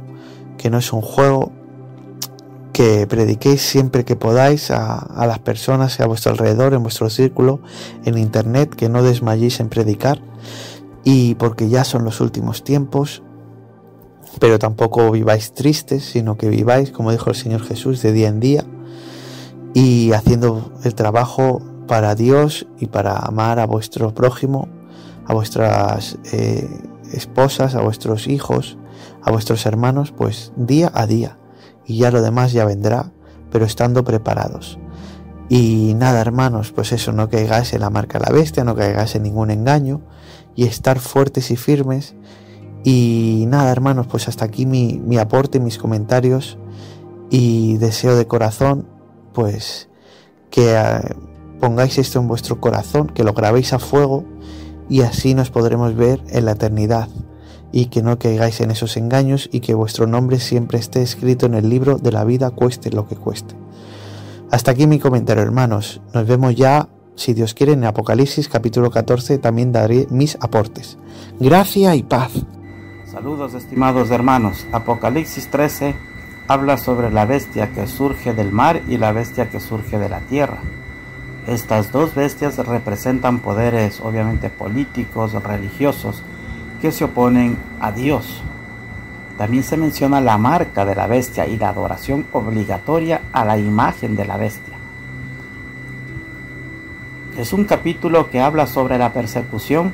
que no es un juego, que prediquéis siempre que podáis a las personas a vuestro alrededor, en vuestro círculo, en internet, que no desmayéis en predicar, y porque ya son los últimos tiempos. Pero tampoco viváis tristes, sino que viváis, como dijo el Señor Jesús, de día en día, y haciendo el trabajo para Dios y para amar a vuestro prójimo, a vuestras esposas, a vuestros hijos, a vuestros hermanos, pues día a día. Y ya lo demás ya vendrá, pero estando preparados. Y nada, hermanos, pues eso, no caigáis en la marca de la bestia, no caigáis en ningún engaño, y estar fuertes y firmes. Y nada, hermanos, pues hasta aquí mi aporte, mis comentarios, y deseo de corazón pues que pongáis esto en vuestro corazón, que lo grabéis a fuego, y así nos podremos ver en la eternidad, y que no caigáis en esos engaños, y que vuestro nombre siempre esté escrito en el libro de la vida, cueste lo que cueste. Hasta aquí mi comentario, hermanos. Nos vemos ya, si Dios quiere, en Apocalipsis capítulo 14, también daré mis aportes. Gracia y paz. Saludos, estimados hermanos. Apocalipsis 13 habla sobre la bestia que surge del mar y la bestia que surge de la tierra. Estas dos bestias representan poderes obviamente políticos, religiosos, que se oponen a Dios. También se menciona la marca de la bestia y la adoración obligatoria a la imagen de la bestia. Es un capítulo que habla sobre la persecución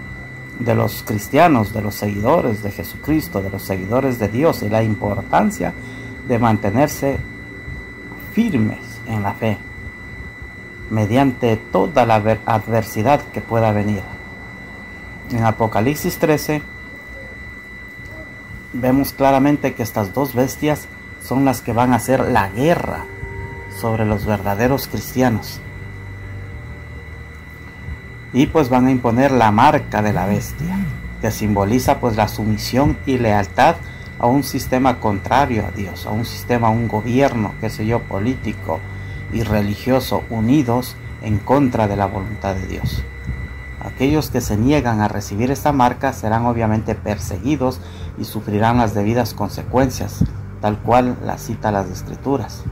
de los cristianos, de los seguidores de Jesucristo, de los seguidores de Dios, y la importancia de mantenerse firmes en la fe mediante toda la adversidad que pueda venir. En Apocalipsis 13 vemos claramente que estas dos bestias son las que van a hacer la guerra sobre los verdaderos cristianos, y pues van a imponer la marca de la bestia, que simboliza pues la sumisión y lealtad a un sistema contrario a Dios, a un sistema, a un gobierno, qué sé yo, político y religioso, unidos en contra de la voluntad de Dios. Aquellos que se niegan a recibir esta marca serán obviamente perseguidos y sufrirán las debidas consecuencias, tal cual la cita las Escrituras.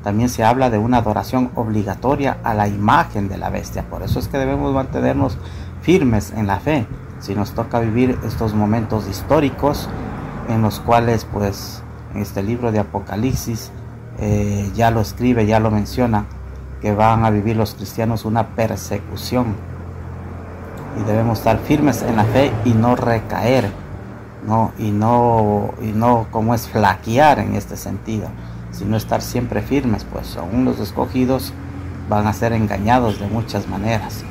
También se habla de una adoración obligatoria a la imagen de la bestia. Por eso es que debemos mantenernos firmes en la fe. Si nos toca vivir estos momentos históricos en los cuales pues en este libro de Apocalipsis ya lo escribe, ya lo menciona, que van a vivir los cristianos una persecución, y debemos estar firmes en la fe y no recaer, y no como es flaquear en este sentido, sino estar siempre firmes, pues aún los escogidos van a ser engañados de muchas maneras.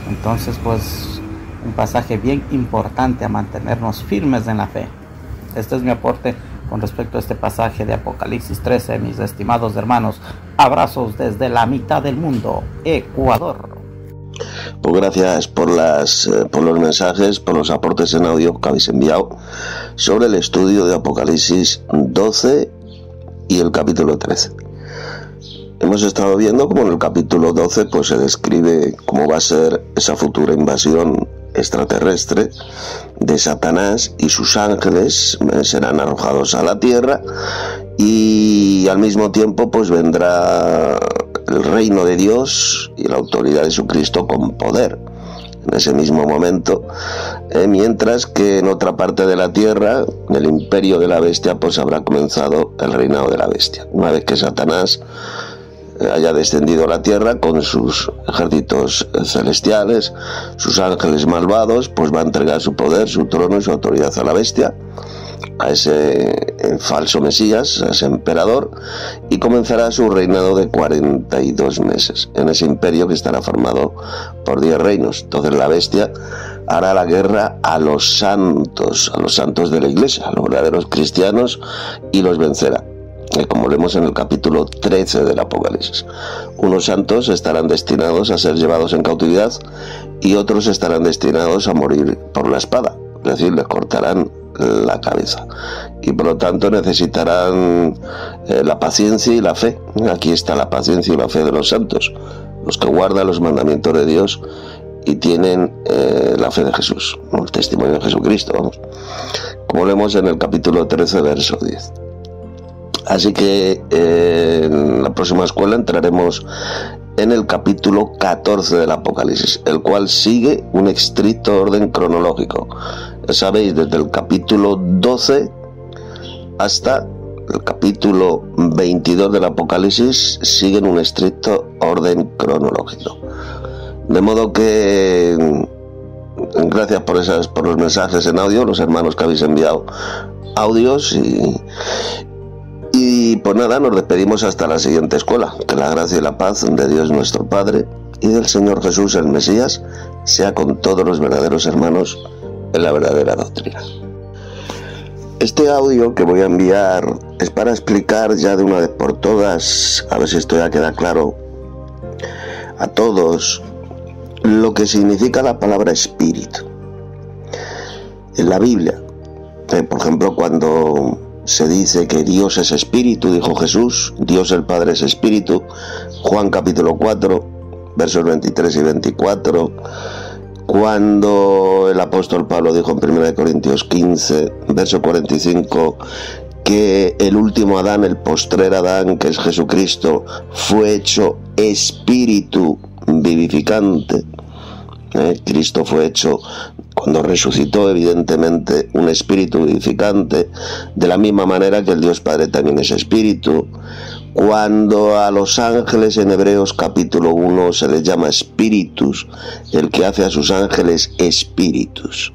Entonces pues un pasaje bien importante a mantenernos firmes en la fe. Este es mi aporte con respecto a este pasaje de Apocalipsis 13, mis estimados hermanos. Abrazos desde la mitad del mundo, Ecuador. Pues gracias por los mensajes, por los aportes en audio que habéis enviado sobre el estudio de Apocalipsis 12 y el capítulo 13. Hemos estado viendo como en el capítulo 12 pues se describe cómo va a ser esa futura invasión extraterrestre de Satanás, y sus ángeles serán arrojados a la tierra, y al mismo tiempo pues vendrá el reino de Dios y la autoridad de su Cristo con poder en ese mismo momento, mientras que en otra parte de la tierra, en el imperio de la bestia, pues habrá comenzado el reinado de la bestia. Una vez que Satanás haya descendido a la tierra con sus ejércitos celestiales, sus ángeles malvados, pues va a entregar su poder, su trono y su autoridad a la bestia, a ese falso Mesías, a ese emperador, y comenzará su reinado de 42 meses en ese imperio que estará formado por 10 reinos. Entonces la bestia hará la guerra a los santos de la iglesia, a los verdaderos cristianos, y los vencerá, como leemos en el capítulo 13 del Apocalipsis. Unos santos estarán destinados a ser llevados en cautividad y otros estarán destinados a morir por la espada, es decir, les cortarán la cabeza, y por lo tanto necesitarán la paciencia y la fe. Aquí está la paciencia y la fe de los santos, los que guardan los mandamientos de Dios y tienen la fe de Jesús, el testimonio de Jesucristo, vamos, como leemos en el capítulo 13, verso 10. Así que en la próxima escuela entraremos en el capítulo 14 del Apocalipsis, el cual sigue un estricto orden cronológico. Sabéis, desde el capítulo 12 hasta el capítulo 22 del Apocalipsis siguen un estricto orden cronológico. De modo que gracias por los mensajes en audio, los hermanos que habéis enviado audios, y pues nada, nos despedimos hasta la siguiente escuela. Que la gracia y la paz de Dios nuestro Padre y del Señor Jesús el Mesías sea con todos los verdaderos hermanos en la verdadera doctrina. Este audio que voy a enviar es para explicar ya de una vez por todas, a ver si esto ya queda claro a todos, lo que significa la palabra espíritu en la Biblia. Por ejemplo, cuando se dice que Dios es espíritu, dijo Jesús, Dios el Padre es espíritu, Juan capítulo 4, versos 23 y 24, cuando el apóstol Pablo dijo en 1 Corintios 15, verso 45, que el último Adán, el postrer Adán, que es Jesucristo, fue hecho espíritu vivificante. Cristo fue hecho, cuando resucitó, evidentemente, un espíritu vivificante, de la misma manera que el Dios Padre también es espíritu. Cuando a los ángeles en Hebreos capítulo 1 se les llama espíritus, el que hace a sus ángeles espíritus.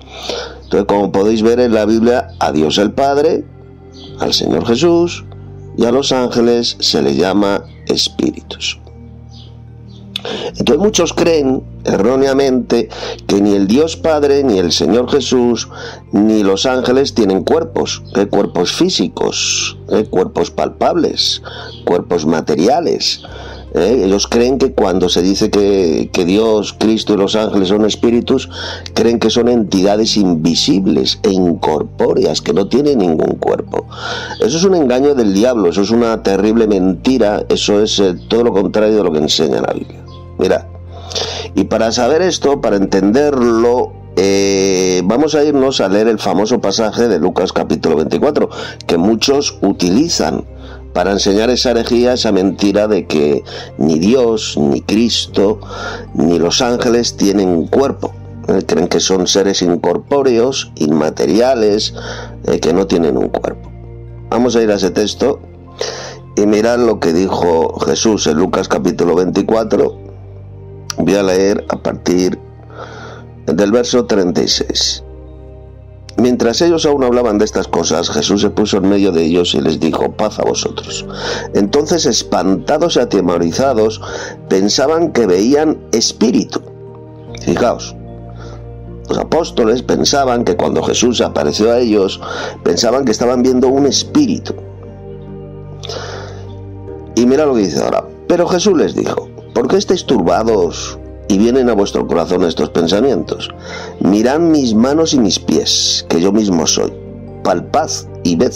Entonces, como podéis ver en la Biblia, a Dios el Padre, al Señor Jesús y a los ángeles se les llama espíritus. Entonces muchos creen erróneamente que ni el Dios Padre, ni el Señor Jesús, ni los ángeles tienen cuerpos, cuerpos físicos, cuerpos palpables, cuerpos materiales. Ellos creen que cuando se dice que Dios, Cristo y los ángeles son espíritus, creen que son entidades invisibles e incorpóreas, que no tienen ningún cuerpo. Eso es un engaño del diablo, eso es una terrible mentira, eso es todo lo contrario de lo que enseña la Biblia. Mira, y para saber esto, para entenderlo, vamos a irnos a leer el famoso pasaje de Lucas capítulo 24, que muchos utilizan para enseñar esa herejía, esa mentira de que ni Dios, ni Cristo, ni los ángeles tienen cuerpo. Creen que son seres incorpóreos, inmateriales, que no tienen un cuerpo. Vamos a ir a ese texto y mirad lo que dijo Jesús en Lucas capítulo 24. Voy a leer a partir del verso 36. Mientras ellos aún hablaban de estas cosas, Jesús se puso en medio de ellos y les dijo: paz a vosotros. Entonces, espantados y atemorizados, pensaban que veían espíritu. Fijaos, los apóstoles pensaban que cuando Jesús apareció a ellos, pensaban que estaban viendo un espíritu. Y mira lo que dice ahora: pero Jesús les dijo: ¿por qué estáis turbados y vienen a vuestro corazón estos pensamientos? Mirad mis manos y mis pies, que yo mismo soy. Palpad y ved.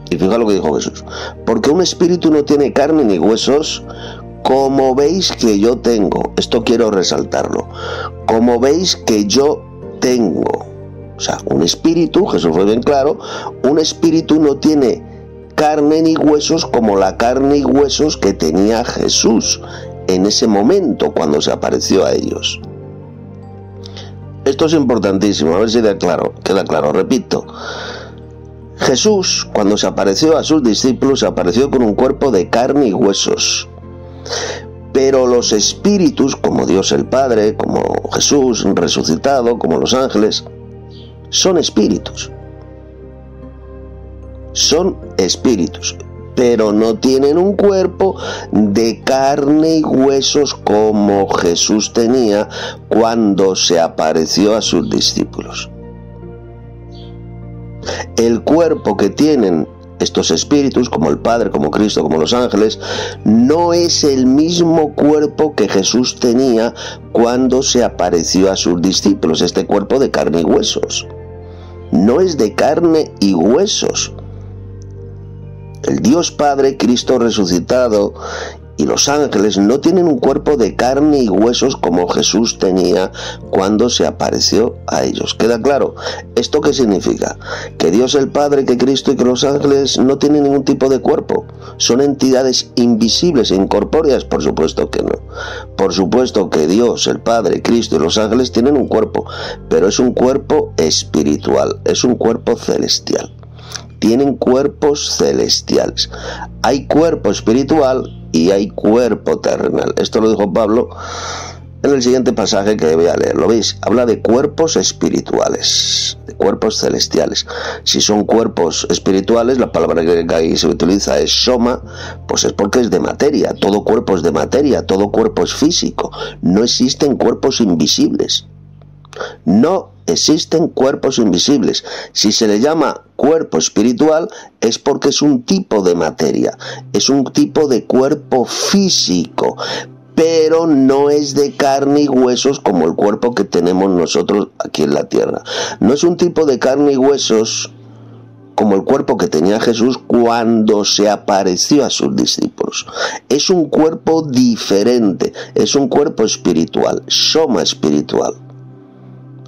Y fija lo que dijo Jesús: porque un espíritu no tiene carne ni huesos, como veis que yo tengo. Esto quiero resaltarlo. Como veis que yo tengo. O sea, un espíritu, Jesús fue bien claro, un espíritu no tiene carne ni huesos como la carne y huesos que tenía Jesús en ese momento cuando se apareció a ellos. Esto es importantísimo, a ver si queda claro. Repito, Jesús, cuando se apareció a sus discípulos, se apareció con un cuerpo de carne y huesos. Pero los espíritus, como Dios el Padre, como Jesús resucitado, como los ángeles, son espíritus. Son espíritus, pero no tienen un cuerpo de carne y huesos como Jesús tenía cuando se apareció a sus discípulos. El cuerpo que tienen estos espíritus, como el Padre, como Cristo, como los ángeles, no es el mismo cuerpo que Jesús tenía cuando se apareció a sus discípulos, este cuerpo de carne y huesos. No es de carne y huesos. El Dios Padre, Cristo resucitado y los ángeles no tienen un cuerpo de carne y huesos como Jesús tenía cuando se apareció a ellos. ¿Queda claro? ¿Esto qué significa? Que Dios el Padre, que Cristo y que los ángeles no tienen ningún tipo de cuerpo. ¿Son entidades invisibles e incorpóreas? Por supuesto que no. Por supuesto que Dios, el Padre, Cristo y los ángeles tienen un cuerpo, pero es un cuerpo espiritual, es un cuerpo celestial. Tienen cuerpos celestiales. Hay cuerpo espiritual y hay cuerpo terrenal. Esto lo dijo Pablo en el siguiente pasaje que voy a leer. ¿Lo veis? Habla de cuerpos espirituales, de cuerpos celestiales. Si son cuerpos espirituales, la palabra que ahí se utiliza es soma, pues es porque es de materia. Todo cuerpo es de materia, todo cuerpo es físico. No existen cuerpos invisibles. No existen cuerpos invisibles. Si se le llama cuerpo espiritual es porque es un tipo de materia, es un tipo de cuerpo físico, pero no es de carne y huesos como el cuerpo que tenemos nosotros aquí en la tierra. No es un tipo de carne y huesos como el cuerpo que tenía Jesús cuando se apareció a sus discípulos. Es un cuerpo diferente, es un cuerpo espiritual, soma espiritual.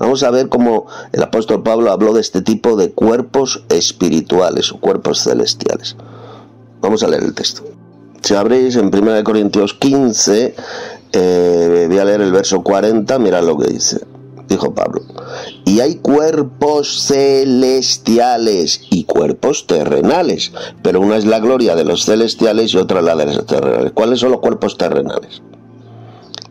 Vamos a ver cómo el apóstol Pablo habló de este tipo de cuerpos espirituales o cuerpos celestiales. Vamos a leer el texto. Si abrís en 1 Corintios 15, voy a leer el verso 40, mirad lo que dice. Dijo Pablo: y hay cuerpos celestiales y cuerpos terrenales, pero una es la gloria de los celestiales y otra la de los terrenales. ¿Cuáles son los cuerpos terrenales?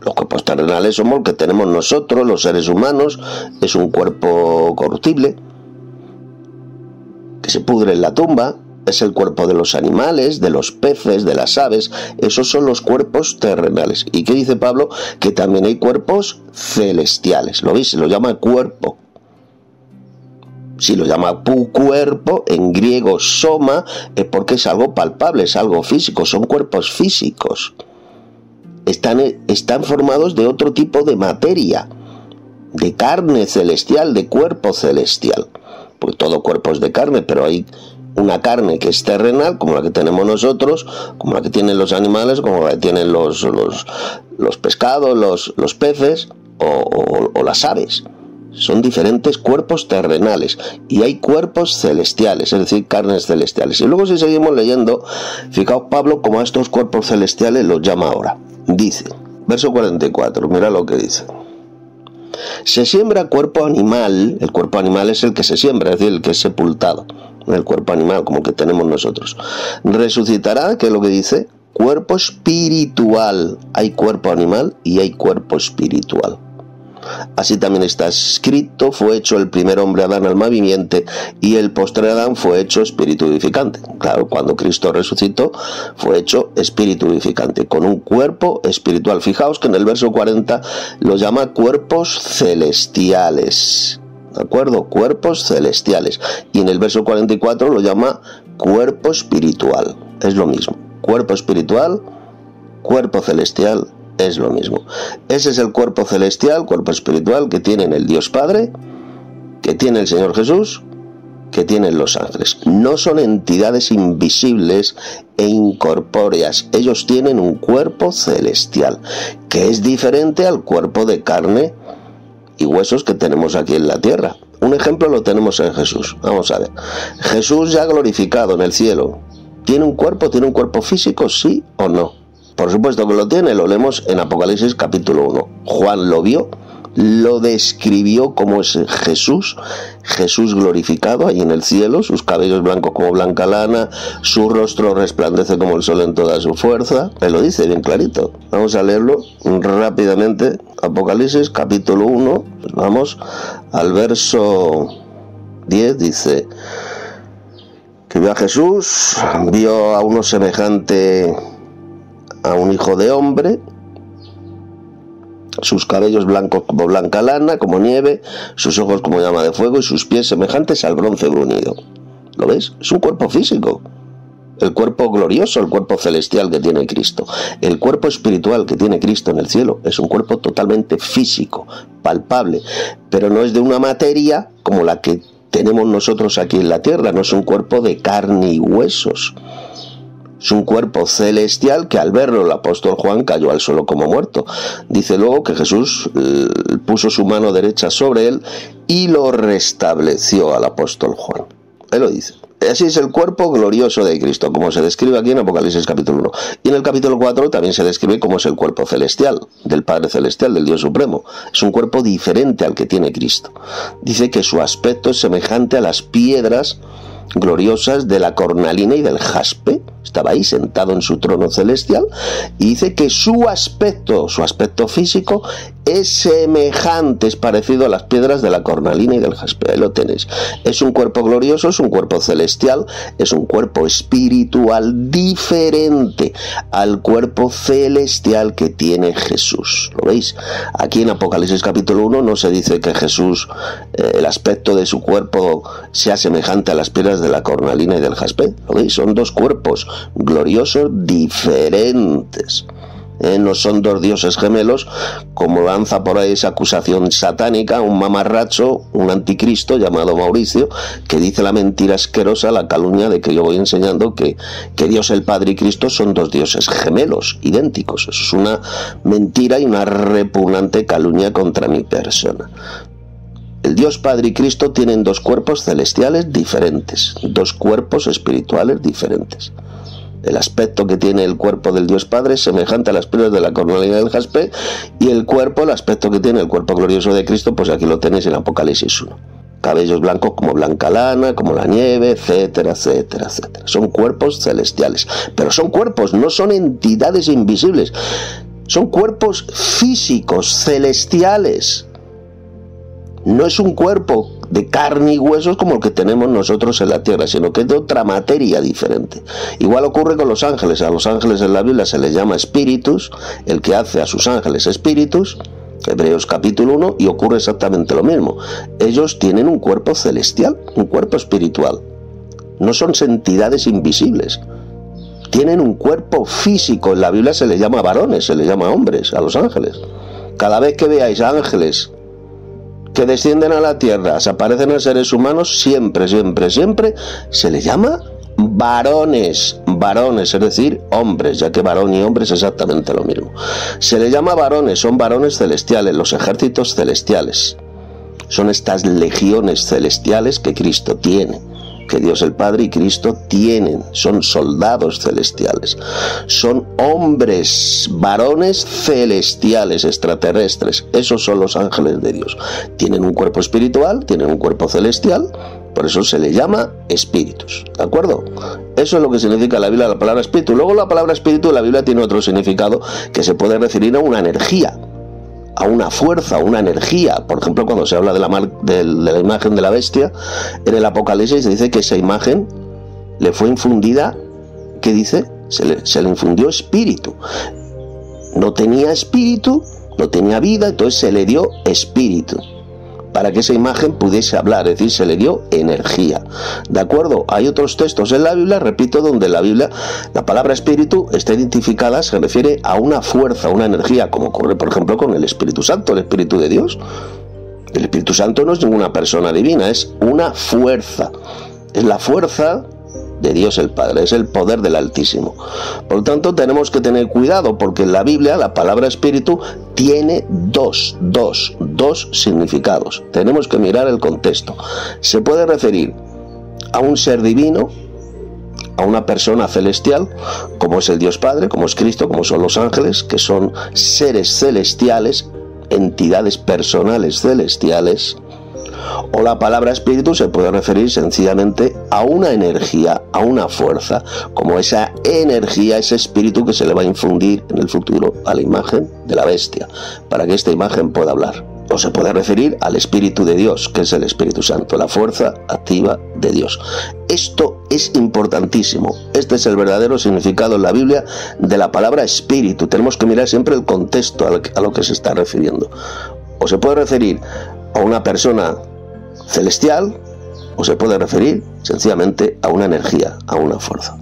Los cuerpos terrenales somos el que tenemos nosotros, los seres humanos. Es un cuerpo corruptible que se pudre en la tumba. Es el cuerpo de los animales, de los peces, de las aves. Esos son los cuerpos terrenales. ¿Y qué dice Pablo? Que también hay cuerpos celestiales. ¿Lo veis? Se lo llama cuerpo. Si lo llama cuerpo, en griego soma, es porque es algo palpable, es algo físico. Son cuerpos físicos. Están formados de otro tipo de materia, de carne celestial, de cuerpo celestial. Porque todo cuerpo es de carne, pero hay una carne que es terrenal, como la que tenemos nosotros, como la que tienen los animales, como la que tienen los pescados, los peces o las aves. Son diferentes cuerpos terrenales y hay cuerpos celestiales, es decir, carnes celestiales. Y luego, si seguimos leyendo, fijaos Pablo como a estos cuerpos celestiales los llama ahora. Dice, verso 44, mira lo que dice. Se siembra cuerpo animal. El cuerpo animal es el que se siembra, es decir, el que es sepultado. El cuerpo animal, como que tenemos nosotros. Resucitará, que es lo que dice, cuerpo espiritual. Hay cuerpo animal y hay cuerpo espiritual. Así también está escrito: fue hecho el primer hombre Adán alma viviente, y el postrer Adán fue hecho espíritu vivificante. Claro, cuando Cristo resucitó fue hecho espíritu vivificante, con un cuerpo espiritual. Fijaos que en el verso 40 lo llama cuerpos celestiales, ¿de acuerdo? Cuerpos celestiales. Y en el verso 44 lo llama cuerpo espiritual. Es lo mismo. Cuerpo espiritual, cuerpo celestial, es lo mismo. Ese es el cuerpo celestial, cuerpo espiritual que tienen el Dios Padre, que tiene el Señor Jesús, que tienen los ángeles. No son entidades invisibles e incorpóreas. Ellos tienen un cuerpo celestial, que es diferente al cuerpo de carne y huesos que tenemos aquí en la tierra. Un ejemplo lo tenemos en Jesús. Vamos a ver. Jesús ya glorificado en el cielo. ¿Tiene un cuerpo físico, sí o no? Por supuesto que lo tiene, lo leemos en Apocalipsis capítulo 1. Juan lo vio lo describió como es Jesús, Jesús glorificado ahí en el cielo, sus cabellos blancos como blanca lana, su rostro resplandece como el sol en toda su fuerza. Él lo dice bien clarito. Vamos a leerlo rápidamente. Apocalipsis capítulo 1, pues vamos al verso 10, dice que vio a Jesús, vio a uno semejante a un hijo de hombre, sus cabellos blancos como blanca lana, como nieve, sus ojos como llama de fuego y sus pies semejantes al bronce bruñido. ¿Lo ves? Es un cuerpo físico. El cuerpo glorioso, el cuerpo celestial que tiene Cristo. El cuerpo espiritual que tiene Cristo en el cielo es un cuerpo totalmente físico, palpable, pero no es de una materia como la que tenemos nosotros aquí en la tierra, no es un cuerpo de carne y huesos. Es un cuerpo celestial que al verlo el apóstol Juan cayó al suelo como muerto. Dice luego que Jesús puso su mano derecha sobre él y lo restableció al apóstol Juan. Él lo dice. Así es el cuerpo glorioso de Cristo, como se describe aquí en Apocalipsis capítulo 1. Y en el capítulo 4 también se describe cómo es el cuerpo celestial, del Padre Celestial, del Dios Supremo. Es un cuerpo diferente al que tiene Cristo. Dice que su aspecto es semejante a las piedras gloriosas de la cornalina y del jaspe. Estaba ahí sentado en su trono celestial y dice que su aspecto físico es semejante, es parecido a las piedras de la cornalina y del jaspe. Ahí lo tenéis. Es un cuerpo glorioso, es un cuerpo celestial, es un cuerpo espiritual diferente al cuerpo celestial que tiene Jesús. ¿Lo veis? Aquí en Apocalipsis capítulo 1 no se dice que Jesús, el aspecto de su cuerpo sea semejante a las piedras de la cornalina y del jaspe. ¿Lo veis? Son dos cuerpos gloriosos diferentes. No son dos dioses gemelos, como lanza por ahí esa acusación satánica, un mamarracho, un anticristo llamado Mauricio, que dice la mentira asquerosa, la calumnia de que yo voy enseñando que Dios el Padre y Cristo son dos dioses gemelos, idénticos. Eso es una mentira y una repugnante calumnia contra mi persona. El Dios Padre y Cristo tienen dos cuerpos celestiales diferentes, dos cuerpos espirituales diferentes. El aspecto que tiene el cuerpo del Dios Padre es semejante a las piedras de la cornalina del jaspe, y el aspecto que tiene el cuerpo glorioso de Cristo, pues aquí lo tenéis en Apocalipsis 1. Cabellos blancos como blanca lana, como la nieve, etcétera, etcétera, etcétera. Son cuerpos celestiales, pero son cuerpos, no son entidades invisibles. Son cuerpos físicos, celestiales. No es un cuerpo de carne y huesos como el que tenemos nosotros en la tierra, sino que es de otra materia diferente. Igual ocurre con los ángeles. A los ángeles en la Biblia se les llama espíritus, el que hace a sus ángeles espíritus, Hebreos capítulo 1, y ocurre exactamente lo mismo. Ellos tienen un cuerpo celestial, un cuerpo espiritual. No son entidades invisibles. Tienen un cuerpo físico. En la Biblia se les llama varones, se les llama hombres a los ángeles. Cada vez que veáis ángeles que descienden a la tierra, se aparecen a seres humanos, siempre se les llama varones, es decir, hombres, ya que varón y hombre es exactamente lo mismo. Se les llama varones, son varones celestiales, los ejércitos celestiales. Son estas legiones celestiales que Cristo tiene, que Dios el Padre y Cristo tienen. Son soldados celestiales, son hombres, varones celestiales, extraterrestres. Esos son los ángeles de Dios. Tienen un cuerpo espiritual, tienen un cuerpo celestial, por eso se le llama espíritus, ¿de acuerdo? Eso es lo que significa en la Biblia la palabra espíritu. Luego la palabra espíritu en la Biblia tiene otro significado, que se puede referir a una energía, a una fuerza, a una energía. Por ejemplo, cuando se habla de la imagen de la bestia, en el Apocalipsis se dice que esa imagen le fue infundida, ¿qué dice? Se le infundió espíritu. No tenía espíritu, no tenía vida, entonces se le dio espíritu, para que esa imagen pudiese hablar, es decir, se le dio energía. ¿De acuerdo? Hay otros textos en la Biblia, repito, donde en la Biblia la palabra espíritu está identificada, se refiere a una fuerza, a una energía, como ocurre, por ejemplo, con el Espíritu Santo, el Espíritu de Dios. El Espíritu Santo no es ninguna persona divina, es una fuerza. Es la fuerza de Dios el Padre, es el poder del Altísimo. Por lo tanto, tenemos que tener cuidado, porque en la Biblia la palabra espíritu tiene dos significados. Tenemos que mirar el contexto. Se puede referir a un ser divino, a una persona celestial, como es el Dios Padre, como es Cristo, como son los ángeles, que son seres celestiales, entidades personales celestiales, o la palabra espíritu se puede referir sencillamente a una energía, a una fuerza, como esa energía, ese espíritu que se le va a infundir en el futuro a la imagen de la bestia, para que esta imagen pueda hablar. O se puede referir al Espíritu de Dios, que es el Espíritu Santo, la fuerza activa de Dios. Esto es importantísimo. Este es el verdadero significado en la Biblia de la palabra espíritu. Tenemos que mirar siempre el contexto a lo que se está refiriendo. O se puede referir a una persona celestial, o se puede referir sencillamente a una energía, a una fuerza.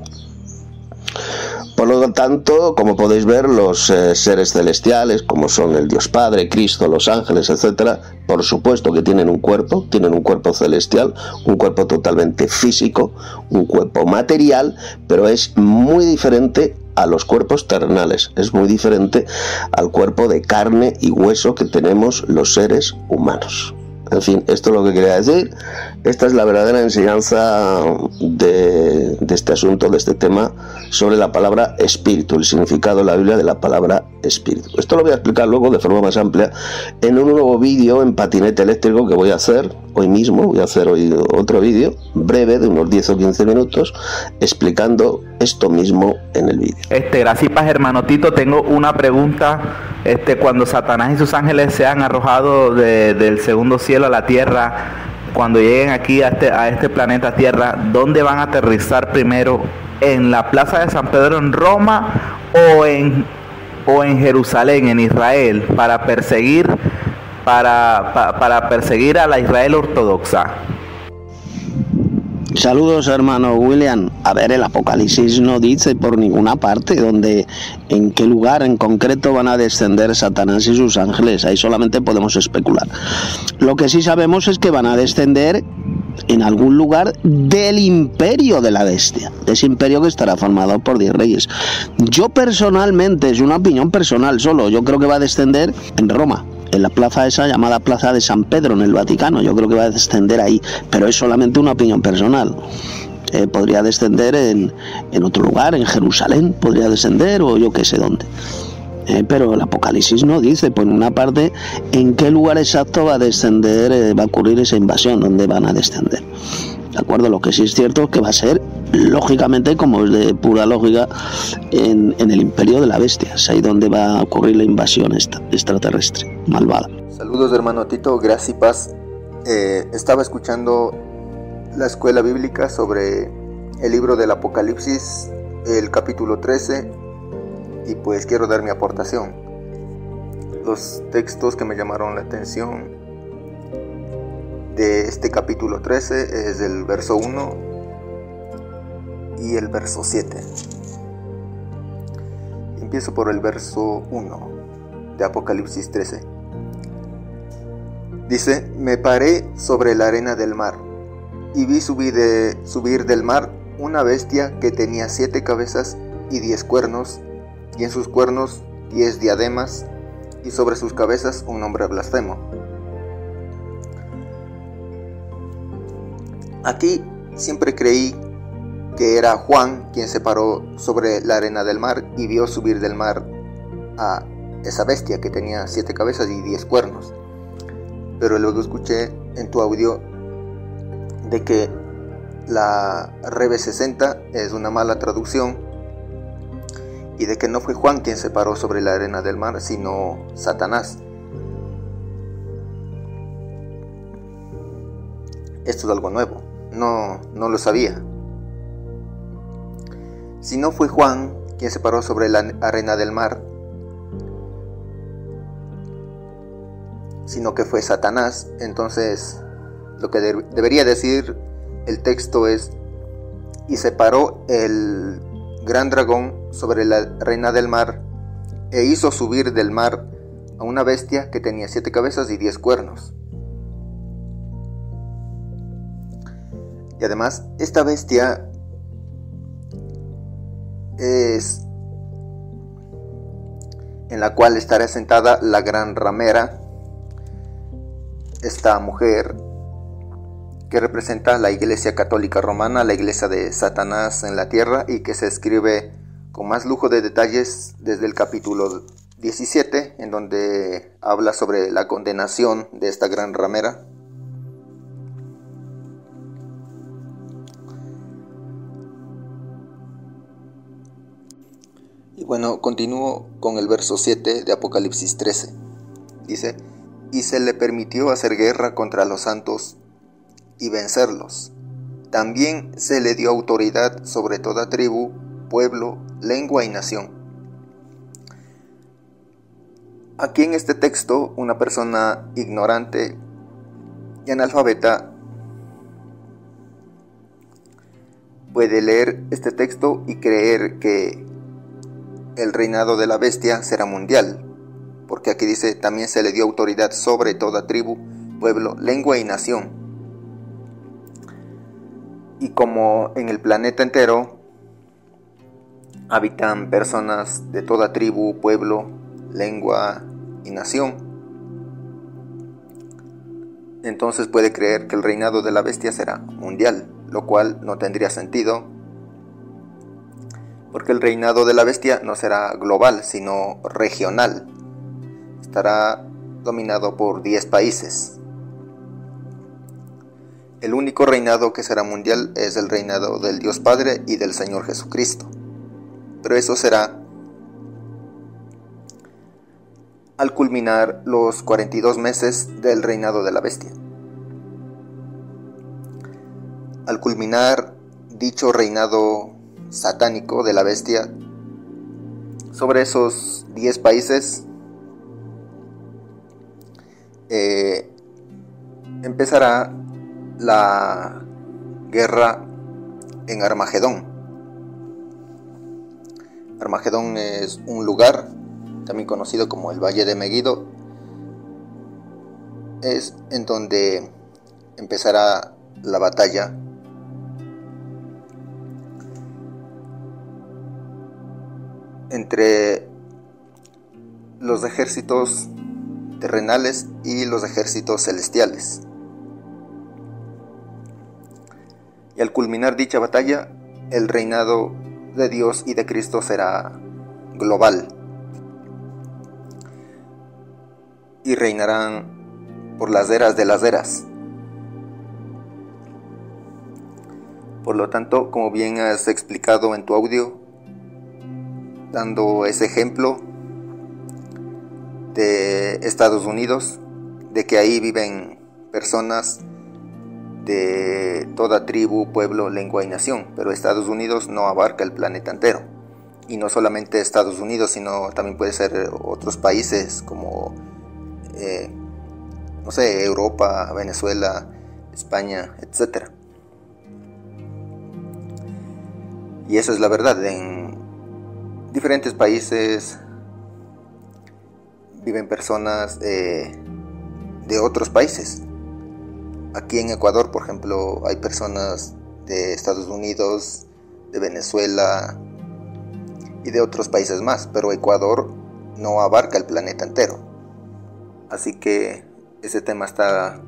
Por lo tanto, como podéis ver, los seres celestiales, como son el Dios Padre, Cristo, los ángeles, etc., por supuesto que tienen un cuerpo celestial, un cuerpo totalmente físico, un cuerpo material, pero es muy diferente a los cuerpos terrenales, es muy diferente al cuerpo de carne y hueso que tenemos los seres humanos. En fin, esto es lo que quería decir. Esta es la verdadera enseñanza de este asunto, de este tema, sobre la palabra espíritu, el significado en la Biblia de la palabra espíritu. Esto lo voy a explicar luego de forma más amplia en un nuevo vídeo en patinete eléctrico que voy a hacer hoy mismo. Voy a hacer hoy otro vídeo breve de unos 10 o 15 minutos explicando esto mismo en el vídeo. Gracias, hermano Tito. Tengo una pregunta. Cuando Satanás y sus ángeles sean arrojados del segundo cielo a la tierra, cuando lleguen aquí a este planeta Tierra, ¿dónde van a aterrizar primero? ¿En la plaza de San Pedro en Roma o en Jerusalén, en Israel, para perseguir a la Israel ortodoxa? Saludos, hermano William. A ver, el Apocalipsis no dice por ninguna parte en qué lugar en concreto van a descender Satanás y sus ángeles. Ahí solamente podemos especular. Lo que sí sabemos es que van a descender en algún lugar del imperio de la bestia, de ese imperio que estará formado por 10 reyes. Yo personalmente, es una opinión personal solo, yo creo que va a descender en Roma, en la plaza esa llamada Plaza de San Pedro en el Vaticano. Yo creo que va a descender ahí, pero es solamente una opinión personal. Podría descender en otro lugar, en Jerusalén podría descender, o yo qué sé dónde. Pero el Apocalipsis no dice por una parte en qué lugar exacto va a descender, va a ocurrir esa invasión, dónde van a descender. ¿De acuerdo? Lo que sí es cierto es que va a ser, lógicamente, como es de pura lógica, en el imperio de la bestia. Es ahí donde va a ocurrir la invasión extraterrestre, malvada. Saludos, hermano Tito, gracias y paz. Estaba escuchando la escuela bíblica sobre el libro del Apocalipsis, el capítulo 13, y pues quiero dar mi aportación. Los textos que me llamaron la atención de este capítulo 13 es el verso 1 y el verso 7. Empiezo por el verso 1 de Apocalipsis 13. Dice: me paré sobre la arena del mar y vi subir del mar una bestia que tenía 7 cabezas y 10 cuernos, y en sus cuernos 10 diademas, y sobre sus cabezas un nombre blasfemo. Aquí siempre creí que era Juan quien se paró sobre la arena del mar y vio subir del mar a esa bestia que tenía 7 cabezas y 10 cuernos. Pero luego escuché en tu audio de que la Reve 60 es una mala traducción y de que no fue Juan quien se paró sobre la arena del mar, sino Satanás. Esto es algo nuevo, no lo sabía. Si no fue Juan quien se paró sobre la arena del mar, sino que fue Satanás, entonces lo que debería decir el texto es: y se paró el gran dragón sobre la arena del mar e hizo subir del mar a una bestia que tenía 7 cabezas y 10 cuernos. Y además, esta bestia es en la cual estará sentada la gran ramera, esta mujer que representa la Iglesia Católica Romana, la iglesia de Satanás en la tierra, y que se escribe con más lujo de detalles desde el capítulo 17, en donde habla sobre la condenación de esta gran ramera. Y bueno, continúo con el verso 7 de Apocalipsis 13. Dice: y se le permitió hacer guerra contra los santos y vencerlos. También se le dio autoridad sobre toda tribu, pueblo, lengua y nación. Aquí en este texto, una persona ignorante y analfabeta puede leer este texto y creer que el reinado de la bestia será mundial, porque aquí dice: también se le dio autoridad sobre toda tribu, pueblo, lengua y nación. Y como en el planeta entero habitan personas de toda tribu, pueblo, lengua y nación, entonces puede creer que el reinado de la bestia será mundial, lo cual no tendría sentido, porque el reinado de la bestia no será global, sino regional. Estará dominado por 10 países. El único reinado que será mundial es el reinado del Dios Padre y del Señor Jesucristo. Pero eso será al culminar los 42 meses del reinado de la bestia. Al culminar dicho reinado satánico de la bestia sobre esos 10 países, empezará la guerra en Armagedón. Armagedón es un lugar también conocido como el Valle de Megiddo. Es en donde empezará la batalla entre los ejércitos terrenales y los ejércitos celestiales. Y al culminar dicha batalla, el reinado de Dios y de Cristo será global. Y reinarán por las eras de las eras. Por lo tanto, como bien has explicado en tu audio, dando ese ejemplo de Estados Unidos, de que ahí viven personas de toda tribu, pueblo, lengua y nación, pero Estados Unidos no abarca el planeta entero, y no solamente Estados Unidos, sino también puede ser otros países como Europa, Venezuela, España, etc. Y esa es la verdad. En diferentes países viven personas de otros países. Aquí en Ecuador, por ejemplo, hay personas de Estados Unidos, de Venezuela y de otros países más, pero Ecuador no abarca el planeta entero. Así que ese tema está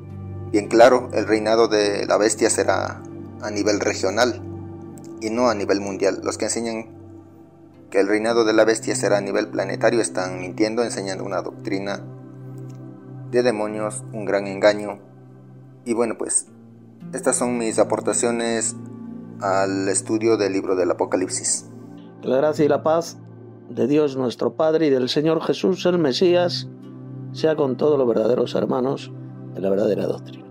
bien claro. El reinado de la bestia será a nivel regional y no a nivel mundial. Los que enseñan que el reinado de la bestia será a nivel planetario están mintiendo, enseñando una doctrina de demonios, un gran engaño. Y bueno, pues estas son mis aportaciones al estudio del libro del Apocalipsis. La gracia y la paz de Dios nuestro Padre y del Señor Jesús el Mesías sea con todos los verdaderos hermanos de la verdadera doctrina.